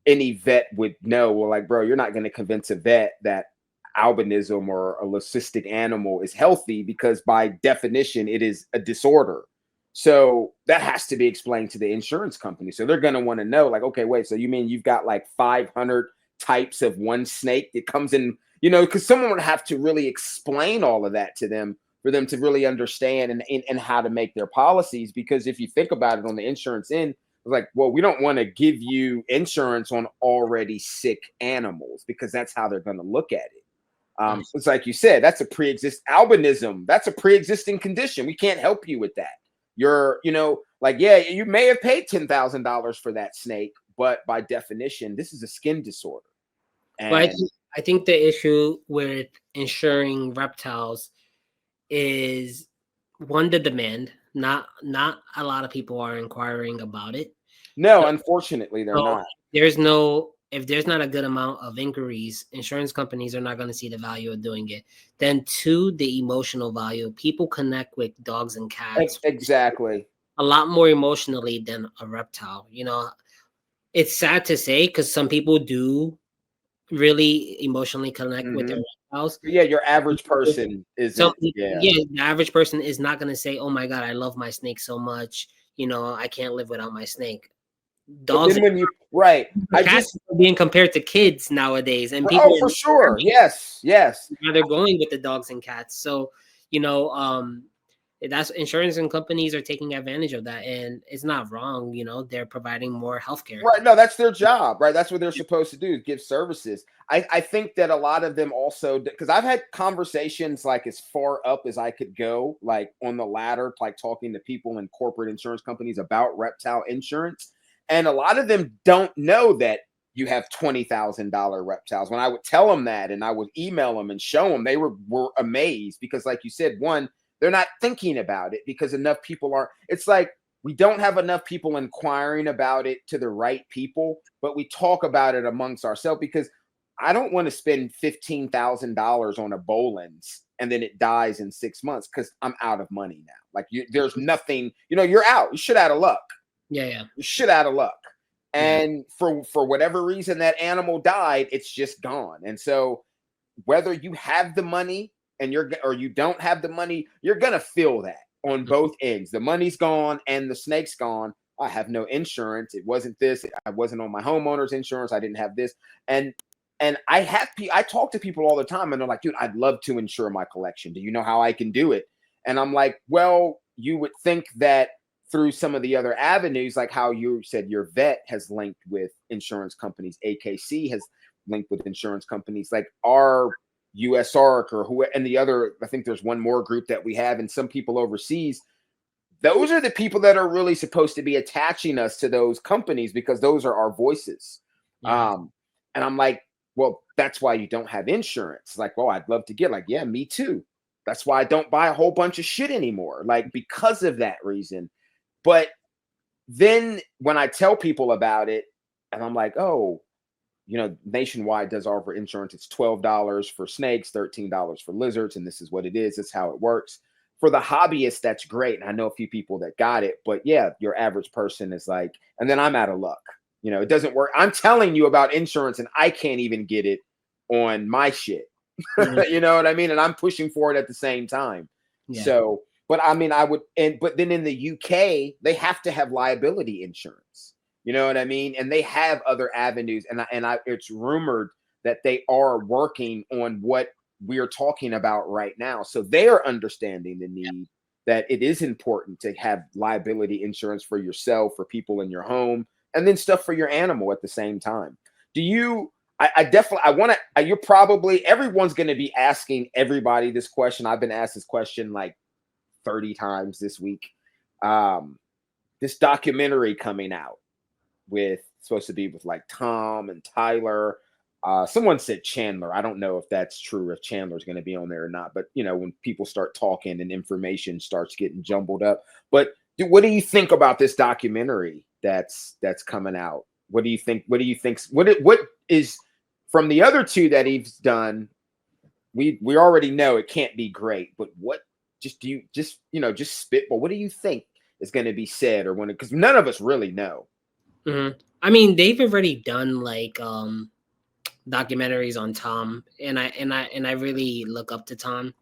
any vet would know, well, like, bro, you're not going to convince a vet that albinism or a leucistic animal is healthy because by definition it is a disorder. So that has to be explained to the insurance company. So they're going to want to know, like, okay, wait, so you mean you've got like 500 types of one snake that comes in, because someone would have to really explain all of that to them for them to really understand and how to make their policies. Because if you think about it on the insurance end, like, well, we don't want to give you insurance on already sick animals because that's how they're going to look at it. It's like you said, that's a albinism. That's a pre-existing condition. We can't help you with that. You're, like, yeah, you may have paid $10,000 for that snake, but by definition, this is a skin disorder. But And I think the issue with insuring reptiles is one, the demand. Not a lot of people are inquiring about it. no, unfortunately, they're So not. if there's not a good amount of inquiries, insurance companies are not going to see the value of doing it. Then two, the emotional value. People connect with dogs and cats Exactly. a lot more emotionally than a reptile. It's sad to say because some people do really emotionally connect with their Hmm. reptiles. Yeah, your average person Some isn't. people, Yeah. yeah, the average person is not going to say, "Oh my god, I love my snake so much. I can't live without my snake." But Dogs then when you, right, I cats just, are being compared to kids nowadays, and people oh, for sure. Yes. Yes. they're going with the dogs and cats. So, you know, that's insurance and companies are taking advantage of that, and it's not wrong. They're providing more healthcare. Right. No, that's their job, right? That's what they're supposed to do, give services. I think that a lot of them also, because I've had conversations like as far up as I could go, like on the ladder, like talking to people in corporate insurance companies about reptile insurance. And a lot of them don't know that you have $20,000 reptiles. When I would tell them that and I would email them and show them, they were amazed because, like you said, one, they're not thinking about it because enough people are. It's like, we don't have enough people inquiring about it to the right people, but we talk about it amongst ourselves because I don't want to spend $15,000 on a Bolin's and then it dies in 6 months because I'm out of money now. Like there's nothing, you're out. You should out of luck. Yeah. You should out of luck. Yeah. And for whatever reason that animal died, it's just gone. And so whether you have the money or you don't have the money, you're gonna feel that on both ends. The money's gone and the snake's gone. I have no insurance. It wasn't this. I wasn't on my homeowner's insurance. I didn't have this. And I talk to people all the time and they're like, dude, I'd love to insure my collection. Do you know how I can do it? And I'm like, well, you would think that through some of the other avenues, like how you said your vet has linked with insurance companies, AKC has linked with insurance companies, like our USARC or who, and the other, I think there's one more group that we have, and some people overseas. Those are the people that are really supposed to be attaching us to those companies because those are our voices. Yeah. And I'm like, well, that's why you don't have insurance. Like, well, I'd love to get, like, yeah, me too. That's why I don't buy a whole bunch of shit anymore, like because of that reason. But then when I tell people about it, and I'm like, oh, Nationwide does offer insurance. It's $12 for snakes, $13 for lizards, and this is what it is. That's how it works. For the hobbyist, that's great. And I know a few people that got it, but yeah, your average person is like, and then I'm out of luck. It doesn't work. I'm telling you about insurance and I can't even get it on my shit. Mhm. You know what I mean? And I'm pushing for it at the same time. Yeah. So But I mean, but then in the UK, they have to have liability insurance. You know what I mean? And they have other avenues. It's rumored that they are working on what we're talking about right now. So they are understanding the need that it is important to have liability insurance for yourself, for people in your home, and then stuff for your animal at the same time. I want to, you're probably, everyone's going to be asking everybody this question. I've been asked this question like 30 times this week. This documentary coming out supposed to be with like Tom and Tyler. Someone said Chandler. I don't know if that's true, if Chandler's going to be on there or not. But, when people start talking and information starts getting jumbled up. But what do you think about this documentary that's coming out? What do you think? What is from the other two that he's done? We already know it can't be great. But what just spitball? What do you think is going to be said, or because none of us really know? Mm-hmm. I mean, they've already done like documentaries on Tom, and I really look up to Tom.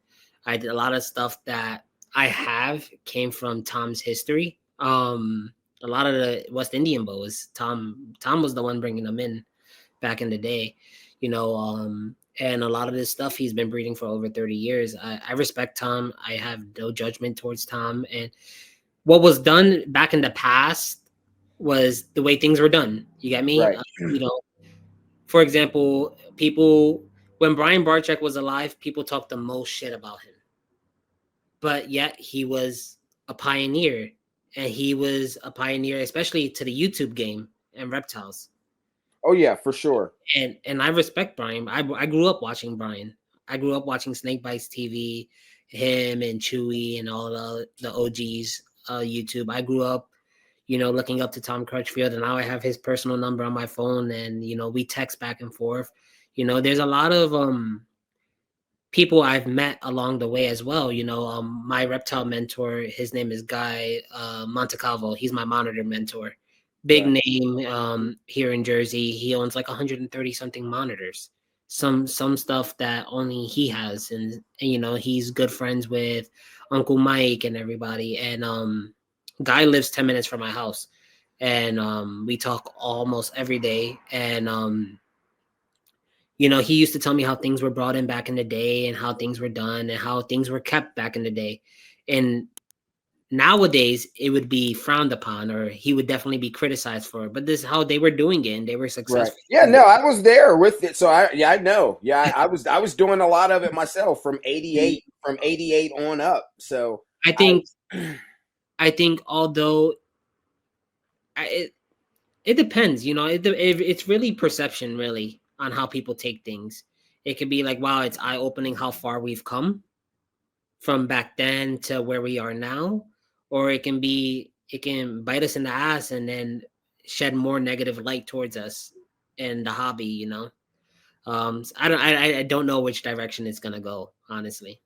I did a lot of stuff that I have came from Tom's history. A lot of the West Indian bows, Tom was the one bringing them in back in the day, and a lot of this stuff he's been breeding for over 30 years. I respect Tom. I have no judgment towards Tom, and what was done back in the past was the way things were done. You get me? Right. For example, when Brian Barczyk was alive, people talked the most shit about him. But yet he was a pioneer, and he was a pioneer, especially to the YouTube game and reptiles. Oh yeah, for sure. And I respect Brian. I grew up watching Brian. I grew up watching Snake Bites TV, him and Chewy and all the OGs YouTube. I grew up, looking up to Tom Crutchfield, and now I have his personal number on my phone, and we text back and forth. There's a lot of people I've met along the way as well. My reptile mentor, his name is Guy Montecalvo. He's my monitor mentor. Big name here in Jersey. He owns like 130 something monitors. Some stuff that only he has, and he's good friends with Uncle Mike and everybody. And Guy lives 10 minutes from my house, and we talk almost every day. And he used to tell me how things were brought in back in the day, and how things were done, and how things were kept back in the day. And nowadays it would be frowned upon, or he would definitely be criticized for it. But this is how they were doing it, and they were successful. Right. Yeah, no, I was there with it, so I know. Yeah, I was doing a lot of it myself from 88 on up. So I think although it depends, it's really perception, really, on how people take things. It could be like, wow, it's eye-opening how far we've come from back then to where we are now, or it can bite us in the ass and then shed more negative light towards us and the hobby. I don't know which direction it's gonna go, honestly.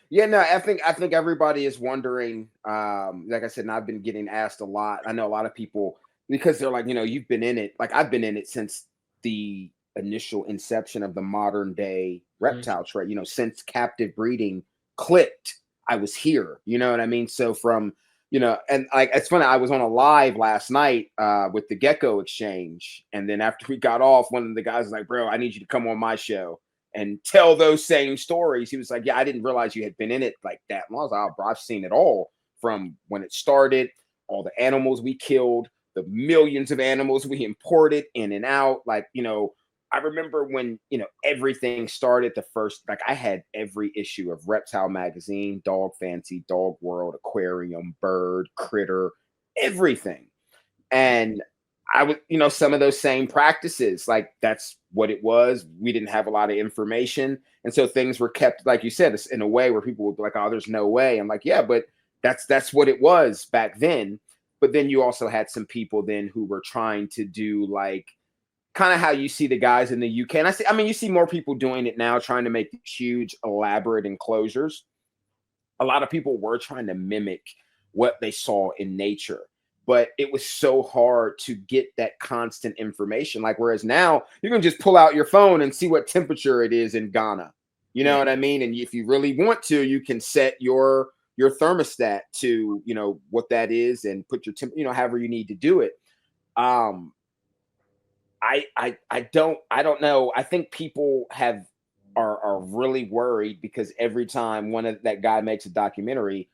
Yeah, no, I think everybody is wondering. Like I said, and I've been getting asked a lot. I know a lot of people, because they're like, you've been in it. Like, I've been in it since the initial inception of the modern day reptile trade. Since captive breeding clicked, I was here. You know what I mean? So from and like, it's funny, I was on a live last night with the Gecko Exchange, and then after we got off, one of the guys was like, bro, I need you to come on my show and tell those same stories. He was like, yeah, I didn't realize you had been in it like that. And I was like, oh, bro, I've seen it all, from when it started, all the animals we killed, the millions of animals we imported in and out. Like, I remember when, everything started, the first, like, I had every issue of Reptile Magazine, Dog Fancy, Dog World, Aquarium, Bird, Critter, everything. And I would, some of those same practices, like, that's what it was. We didn't have a lot of information. And so things were kept, like you said, in a way where people would be like, oh, there's no way. I'm like, yeah, but that's what it was back then. But then you also had some people then who were trying to do, like, kind of how you see the guys in the UK. And you see more people doing it now, trying to make huge, elaborate enclosures. A lot of people were trying to mimic what they saw in nature, but it was so hard to get that constant information. Like, whereas now you can just pull out your phone and see what temperature it is in Ghana. You know what I mean? And if you really want to, you can set your your thermostat to, what that is, and put your however you need to do it. I don't know. I think people are really worried because every time that guy makes a documentary,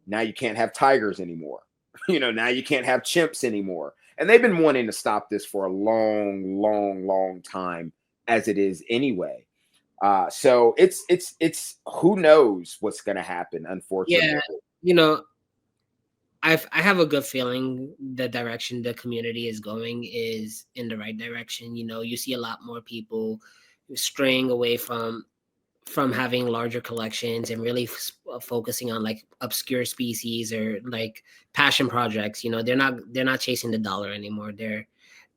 now you can't have tigers anymore. Now you can't have chimps anymore. And they've been wanting to stop this for a long, long, long time as it is anyway. So it's who knows what's going to happen, unfortunately. Yeah, I have a good feeling the direction the community is going is in the right direction. You see a lot more people straying away from having larger collections and really focusing on like obscure species or like passion projects. They're not chasing the dollar anymore. They're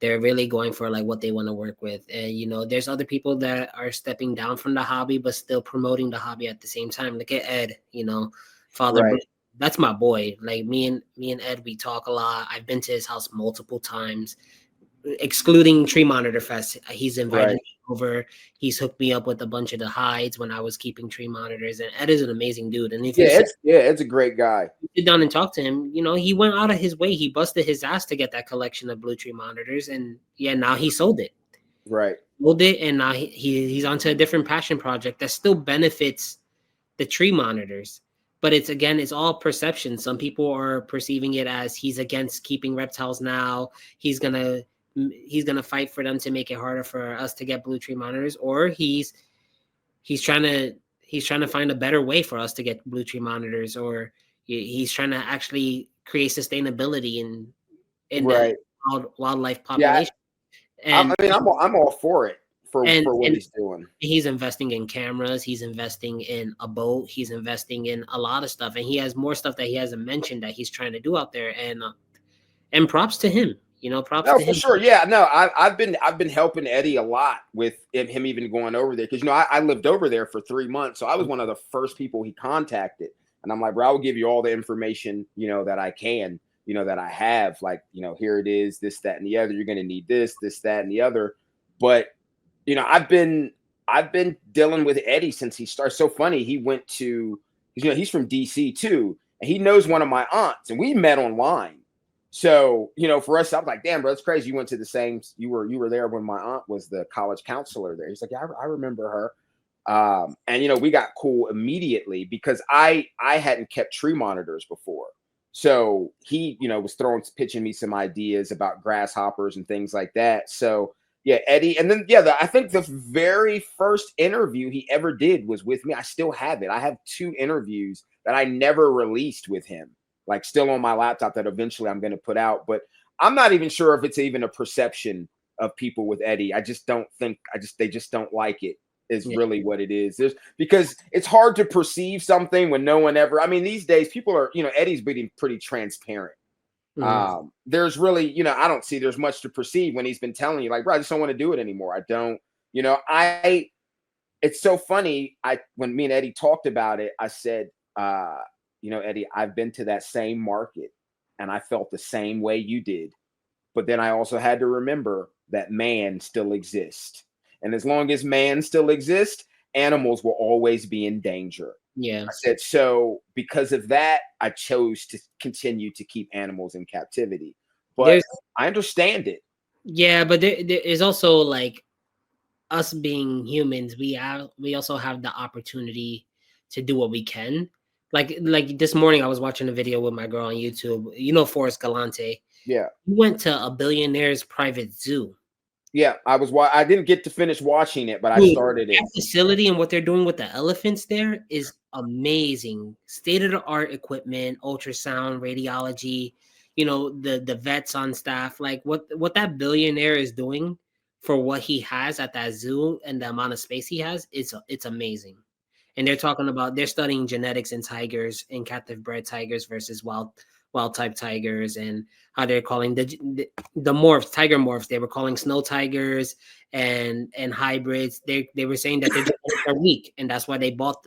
really going for like what they want to work with. And there's other people that are stepping down from the hobby but still promoting the hobby at the same time. Look at Ed, Father Right. Bruce. That's my boy. Like me and Ed, we talk a lot. I've been to his house multiple times, excluding Tree Monitor Fest. He's invited me over. He's hooked me up with a bunch of the hides when I was keeping tree monitors. And Ed is an amazing dude. And if Ed's a great guy. sit down and talk to him, he went out of his way. He busted his ass to get that collection of Blue Tree monitors. And now he sold it. Right. Sold it, and now he's onto a different passion project that still benefits the tree monitors. But it's all perception. Some people are perceiving it as he's against keeping reptiles now. He's gonna fight for them to make it harder for us to get Blue Tree monitors, or he's trying to find a better way for us to get Blue Tree monitors, or he's trying to actually create sustainability in Right. the wildlife population. And I'm all for it for what he's doing. He's investing in cameras. He's investing in a boat. He's investing in a lot of stuff, and he has more stuff that he hasn't mentioned that he's trying to do out there. And props to him. Props to him. For sure. Yeah. No, I've been helping Eddie a lot with him even going over there because I lived over there for 3 months, so I was one of the first people he contacted, and I'm like, bro, I will give you all the information that I can, that I have. Like, here it is, this, that, and the other. You're going to need this, that, and the other. But I've been dealing with Eddie since he started. So funny, he went to, he's from DC too, and he knows one of my aunts, and we met online. So, for us, I'm like, damn, bro, it's crazy. You went to the same, you were there when my aunt was the college counselor there. He's like, yeah, I remember her. And, we got cool immediately because I hadn't kept tree monitors before. So he, was pitching me some ideas about grasshoppers and things like that. So yeah, Eddie. And then, I think the very first interview he ever did was with me. I still have it. I have 2 interviews that I never released with him, like still on my laptop that eventually I'm going to put out. But I'm not even sure if it's even a perception of people with Eddie. I just don't think, they just don't like it is really what it is. Because it's hard to perceive something when no one ever, these days people are, Eddie's being pretty transparent. Mm-hmm. There's really, I don't see there's much to perceive when he's been telling you like, bro, I just don't want to do it anymore. I don't, it's so funny. When me and Eddie talked about it, I said, Eddie, I've been to that same market and I felt the same way you did. But then I also had to remember that man still exists. And as long as man still exists, animals will always be in danger. Yeah. I said, so because of that, I chose to continue to keep animals in captivity. But I understand it. Yeah, but there is also like us being humans, we also have the opportunity to do what we can. Like this morning, I was watching a video with my girl on YouTube. Forrest Galante. Yeah. He went to a billionaire's private zoo. Yeah, I didn't get to finish watching it, but I started it. That facility and what they're doing with the elephants there is amazing. State-of-the-art equipment, ultrasound, radiology, the vets on staff. Like what that billionaire is doing for what he has at that zoo and the amount of space he has, it's amazing. And they're studying genetics in tigers, in captive bred tigers versus wild type tigers, and how they're calling the morphs, tiger morphs. They were calling snow tigers and hybrids. They were saying that their genetics are weak, and that's why they bought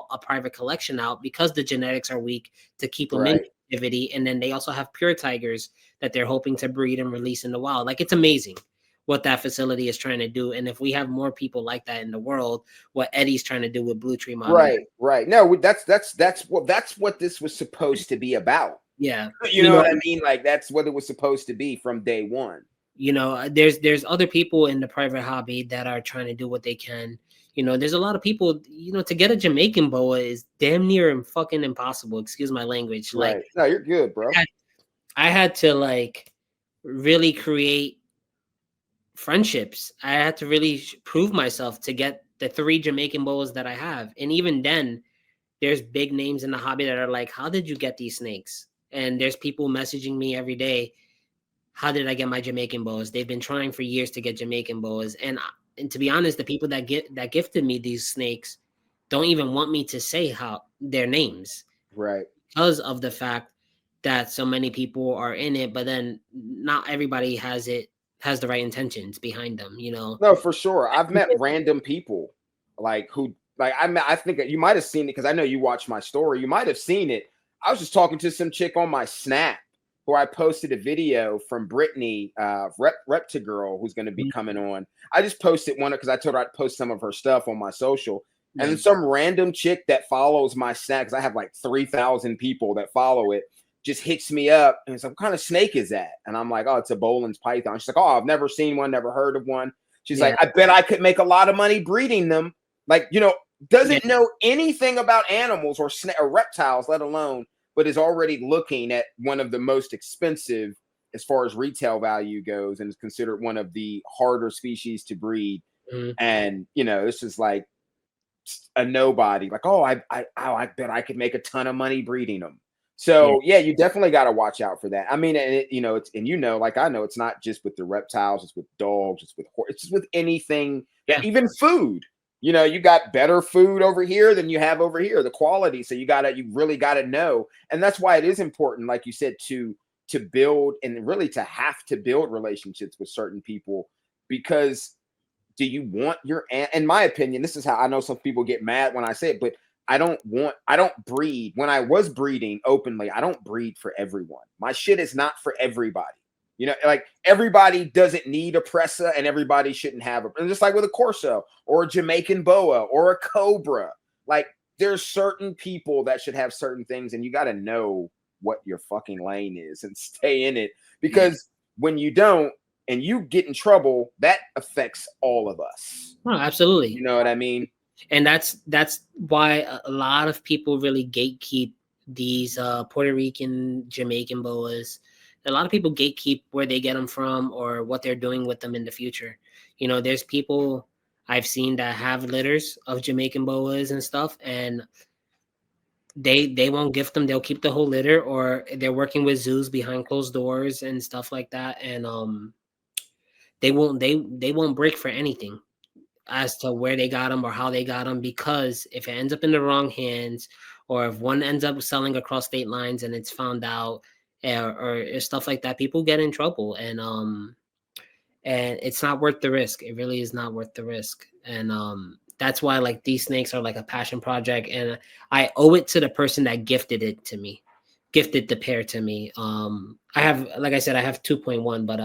a private collection out, because the genetics are weak, to keep them in captivity. And then they also have pure tigers that they're hoping to breed and release in the wild. Like, it's amazing what that facility is trying to do. And if we have more people like that in the world, what Eddie's trying to do with Blue Tree Mommy. Right. No, that's what this was supposed to be about. Yeah. You know what I mean? Like that's what it was supposed to be from day one. You know, there's other people in the private hobby that are trying to do what they can. You know, there's a lot of people, you know, to get a Jamaican boa is damn near fucking impossible. Excuse my language. Right. Like, no, you're good, bro. I had to like really create friendships. I had to really prove myself to get the 3 Jamaican boas that I have. And even then, there's big names in the hobby that are like, how did you get these snakes? And there's people messaging me every day. How did I get my Jamaican boas? They've been trying for years to get Jamaican boas. And to be honest, the people that gifted me these snakes don't even want me to say how their names. Right. Because of the fact that so many people are in it, but then not everybody has the right intentions behind them, you know? No, for sure. I've met random people like who like I think you might have seen it because I know you watched my story. You might have seen it. I was just talking to some chick on my Snap where I posted a video from Brittany, Repta Girl, who's going to be coming on. I just posted one because I told her I'd post some of her stuff on my social. And then some random chick that follows my Snap, because I have like 3,000 people that follow it, just hits me up and it's like, what kind of snake is that? And I'm like, oh, it's a Bolin's python. She's like, oh, I've never seen one, never heard of one. She's like, I bet I could make a lot of money breeding them. Like, you know, doesn't know anything about animals or reptiles, let alone, but is already looking at one of the most expensive as far as retail value goes and is considered one of the harder species to breed. And, you know, this is like a nobody. Like, oh, I bet I could make a ton of money breeding them. So yeah, you definitely got to watch out for that. I mean, and you know, it's, and you know, like I know, it's not just with the reptiles, it's with dogs, it's with horses, it's with anything, even food. You know, you got better food over here than you have over here, the quality. So you really gotta know, and that's why it is important, like you said, to build and really to have to build relationships with certain people, because do you want your? In my opinion, this is how I know some people get mad when I say it, but I don't breed. When I was breeding openly, I don't breed for everyone. My shit is not for everybody. You know, like everybody doesn't need a Presa and everybody shouldn't have a, and just like with a Corso or a Jamaican boa or a Cobra, like there's certain people that should have certain things, and you got to know what your fucking lane is and stay in it, because when you don't and you get in trouble, that affects all of us. Oh, absolutely. You know what I mean? And that's why a lot of people really gatekeep these Puerto Rican, Jamaican boas. A lot of people gatekeep where they get them from or what they're doing with them in the future. You know, there's people I've seen that have litters of Jamaican boas and stuff, and they won't gift them. They'll keep the whole litter, or they're working with zoos behind closed doors and stuff like that. And they won't break for anything as to where they got them or how they got them, because if it ends up in the wrong hands, or if one ends up selling across state lines and it's found out, or stuff like that, people get in trouble, and it's not worth the risk. It really is not worth the risk. And that's why like these snakes are like a passion project, and I owe it to the person that gifted the pair to me. I have, like I said, I have 2.1, but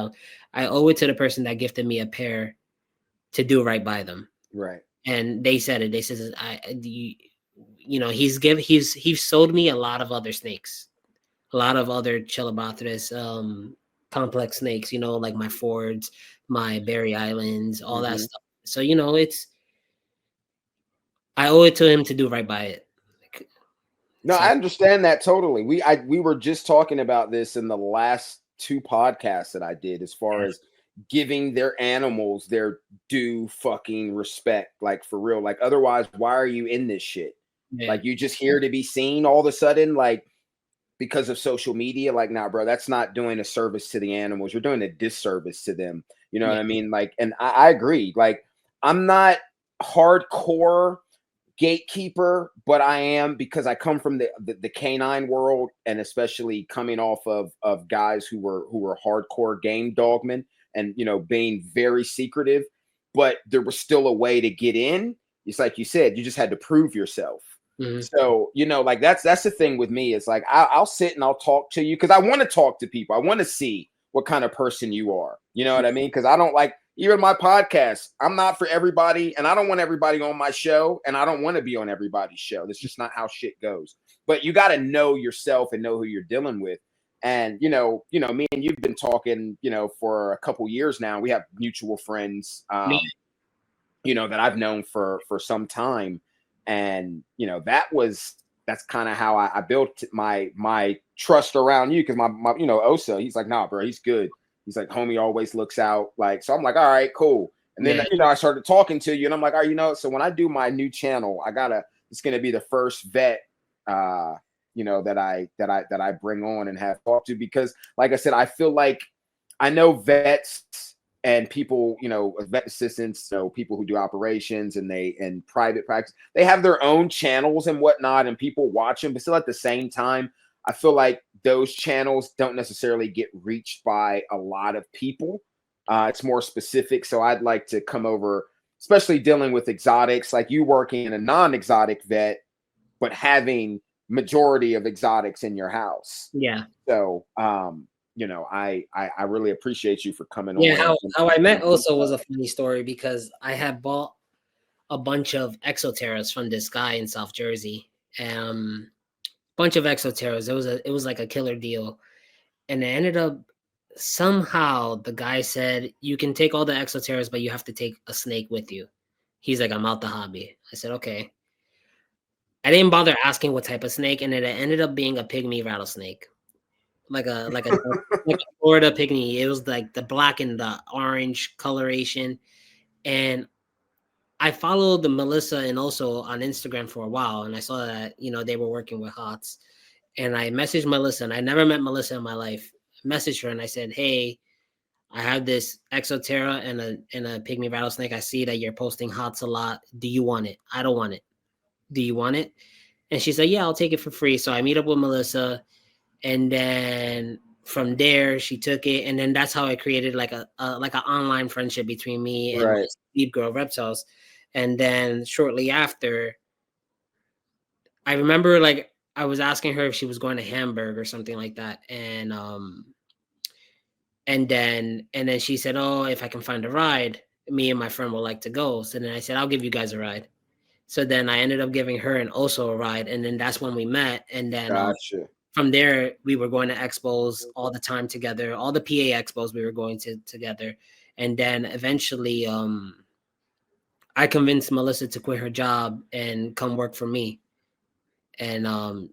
I owe it to the person that gifted me a pair to do right by them. Right. And they said it. They said, you know, he's sold me a lot of other snakes, a lot of other Chilibotheris, complex snakes, you know, like my Fords, my Berry Islands, all that stuff. So, you know, I owe it to him to do right by it. No, I understand that totally. We were just talking about this in the last 2 podcasts that I did, as far as giving their animals their due fucking respect, like for real. Like otherwise, why are you in this shit? Like you just here to be seen all of a sudden, like because of social media. Like, nah, bro, that's not doing a service to the animals. You're doing a disservice to them. You know what I mean? Like, and I agree. Like, I'm not hardcore gatekeeper, but I am, because I come from the canine world, and especially coming off of guys who were hardcore game dogmen, and you know, being very secretive, but there was still a way to get in. It's like you said, you just had to prove yourself. So, you know, like that's the thing with me. It's like I'll sit and I'll talk to you because I want to talk to people. I want to see what kind of person you are. You know what I mean? Because I don't like even my podcast, I'm not for everybody, and I don't want everybody on my show, and I don't want to be on everybody's show. That's just not how shit goes. But you got to know yourself and know who you're dealing with. And me and you've been talking, for a couple years now. We have mutual friends, that I've known for some time, and that's kind of how I built my trust around you, because my Osa, he's like, nah, bro, he's good. He's like, homie always looks out. Like, so I'm like, all right, cool. And then, I started talking to you, and I'm like, all right, so when I do my new channel, it's going to be the first vet, that I bring on and have talked to, because like I said, I feel like I know vets and people, vet assistants, so people who do operations and private practice, they have their own channels and whatnot, and people watch them, but still at the same time, I feel like those channels don't necessarily get reached by a lot of people. It's more specific. So I'd like to come over, especially dealing with exotics, like you working in a non-exotic vet, but having majority of exotics in your house. Yeah. So, I really appreciate you for coming on. Yeah, how I met also was a funny story, because I had bought a bunch of Exoterras from this guy in South Jersey. Bunch of Exoterras. It was like a killer deal. And it ended up, somehow the guy said, you can take all the Exoterras, but you have to take a snake with you. He's like, I'm out the hobby. I said, okay. I didn't bother asking what type of snake, and it ended up being a pygmy rattlesnake. Like a Florida pygmy. It was like the black and the orange coloration. And I followed the Melissa and also on Instagram for a while, and I saw that they were working with HOTS. And I messaged Melissa, and I never met Melissa in my life. I messaged her and I said, hey, I have this Exoterra and a pygmy rattlesnake. I see that you're posting HOTS a lot. Do you want it? I don't want it. Do you want it? And she said, yeah, I'll take it for free. So I meet up with Melissa, and then from there she took it, and then that's how I created like an online friendship between me and Deep Girl Reptiles. And then shortly after, I remember like I was asking her if she was going to Hamburg or something like that, and then she said, oh, if I can find a ride, me and my friend would like to go. So then I said, I'll give you guys a ride. So then I ended up giving her and also a ride, and then that's when we met. And then from there, we were going to expos all the time together. All the PA expos we were going to together. And then eventually, I convinced Melissa to quit her job and come work for me. And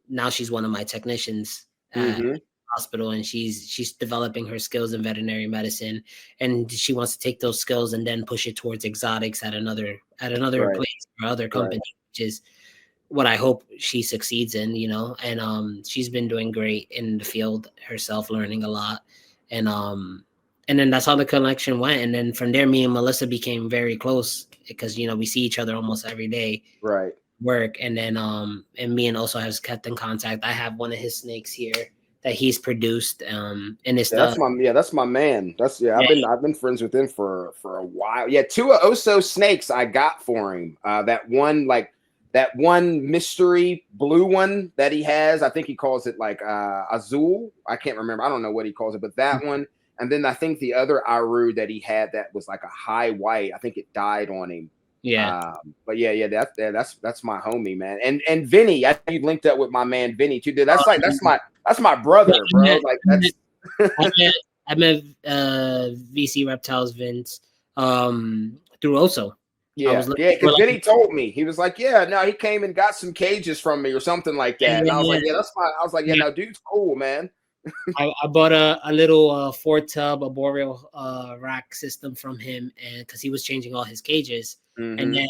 now she's one of my technicians at the hospital, and she's developing her skills in veterinary medicine, and she wants to take those skills and then push it towards exotics at another place or other company, which is what I hope she succeeds in, and she's been doing great in the field herself, learning a lot. And then that's how the connection went. And then from there, me and Melissa became very close, because, we see each other almost every day. Right. Work. And then, and me and also has kept in contact. I have one of his snakes here that he's produced. And it's that's my man. I've been friends with him for a while. Yeah. 2 of Oso snakes I got for him. That one mystery blue one that he has, I think he calls it like Azul. I can't remember. I don't know what he calls it, but that one. And then I think the other Aru that he had that was like a high white, I think it died on him. Yeah. But that's my homie, man. And Vinny, I think you linked up with my man Vinny too. Dude, that's my brother, bro. Like that's I met VC Reptiles Vince through Oso. Yeah, because Vinny told me, he was like, yeah, no, he came and got some cages from me or something like that. And I was like, yeah, that's fine. I was like, yeah, no, dude's cool, man. I bought a little 4-tub arboreal rack system from him, and because he was changing all his cages, and then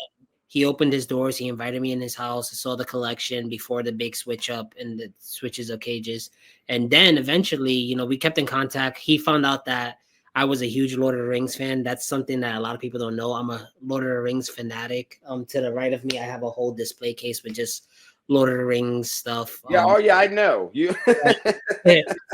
he opened his doors. He invited me in his house. I saw the collection before the big switch up and the switches of cages, and then eventually, we kept in contact. He found out that I was a huge Lord of the Rings fan. That's something that a lot of people don't know. I'm a Lord of the Rings fanatic. To the right of me, I have a whole display case with just Lord of the Rings stuff. I know you.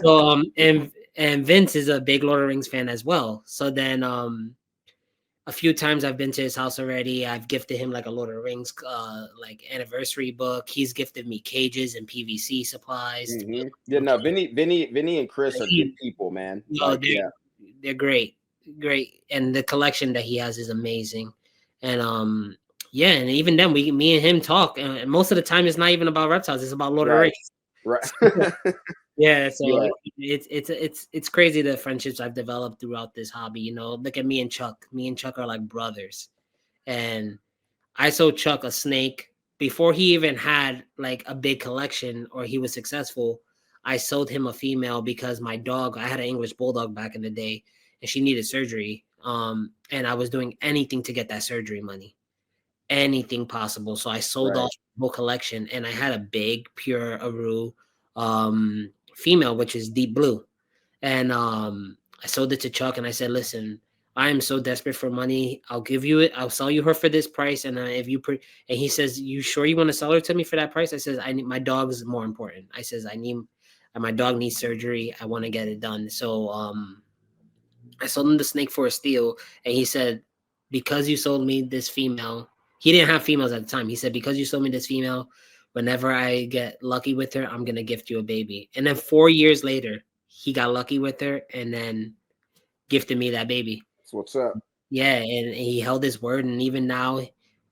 So and Vince is a big Lord of the Rings fan as well. So then a few times I've been to his house already. I've gifted him like a Lord of the Rings like anniversary book. He's gifted me cages and PVC supplies. Yeah, no, Vinny and Chris are good people, man. They're great. great, and the collection that he has is amazing. And yeah, and even then, me and him talk, and most of the time, it's not even about reptiles; it's about Lord of the Right. Rings. Right. Yeah, so Yeah. it's crazy the friendships I've developed throughout this hobby. You know, look at me and Chuck. Me and Chuck are like brothers, and I sold Chuck a snake before he even had like a big collection or he was successful. I sold him a female because my dog, I had an English bulldog back in the day, and she needed surgery. And I was doing anything to get that surgery money, anything possible. So I sold Right. off the whole collection, and I had a big pure Aru female, which is deep blue. And I sold it to Chuck, and I said, "Listen, I am so desperate for money. I'll give you it. I'll sell you her for this price." And if you and he says, "You sure you want to sell her to me for that price?" I says, "I need my dog is more important." I says, "I need my dog needs surgery. I want to get it done." So I sold him the snake for a steal, and he said, "Because you sold me this female." He didn't have females at the time. He said, "Because you sold me this female, whenever I get lucky with her, I'm gonna gift you a baby." And then 4 years later, he got lucky with her, and then gifted me that baby. So what's up? Yeah, and he held his word, and even now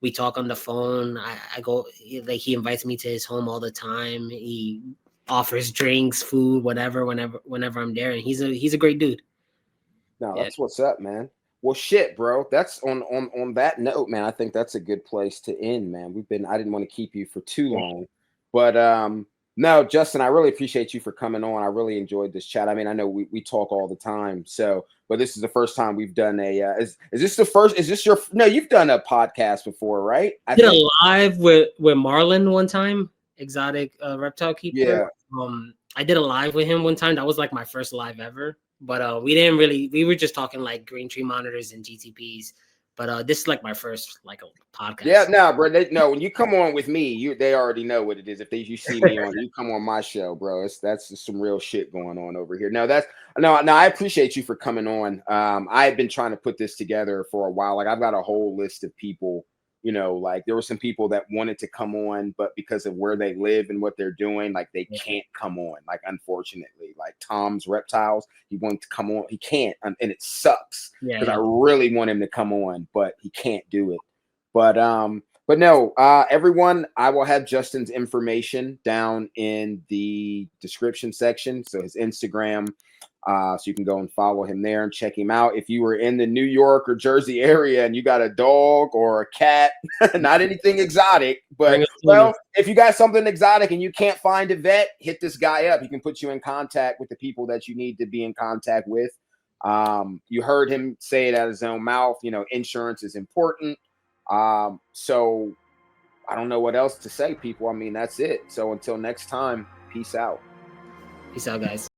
we talk on the phone. I go like he invites me to his home all the time. He offers drinks, food, whatever, whenever I'm there, and he's a great dude. No, Yeah. that's what's up, man. Well, shit, bro. That's on that note, man. I think that's a good place to end, man. I didn't want to keep you for too long, but no, Justin, I really appreciate you for coming on. I really enjoyed this chat. I mean, I know we talk all the time, so but this is the first time we've done a. Is this the first? Is this your? No, you've done a podcast before, right? I Did think. a live with Marlon one time, exotic reptile keeper. Yeah. I did a live with him one time. That was like my first live ever. But we were just talking like green tree monitors and GTPs. But this is like my first like a podcast. Yeah, no, bro. No, when you come on with me, they already know what it is. If you see me on, you come on my show, bro. That's just some real shit going on over here. No, I appreciate you for coming on. I've been trying to put this together for a while. Like I've got a whole list of people. You know, like there were some people that wanted to come on, but because of where they live and what they're doing, like they can't come on. Like unfortunately, like Tom's Reptiles, he wanted to come on, he can't, and it sucks because I really want him to come on, but he can't do it. But no, everyone, I will have Justin's information down in the description section. So his Instagram, so you can go and follow him there and check him out. If you were in the New York or Jersey area and you got a dog or a cat, not anything exotic, but well, if you got something exotic and you can't find a vet, hit this guy up. He can put you in contact with the people that you need to be in contact with. You heard him say it out of his own mouth. You know, insurance is important. So I don't know what else to say, people. I mean, that's it. So until next time, peace out. Peace out, guys.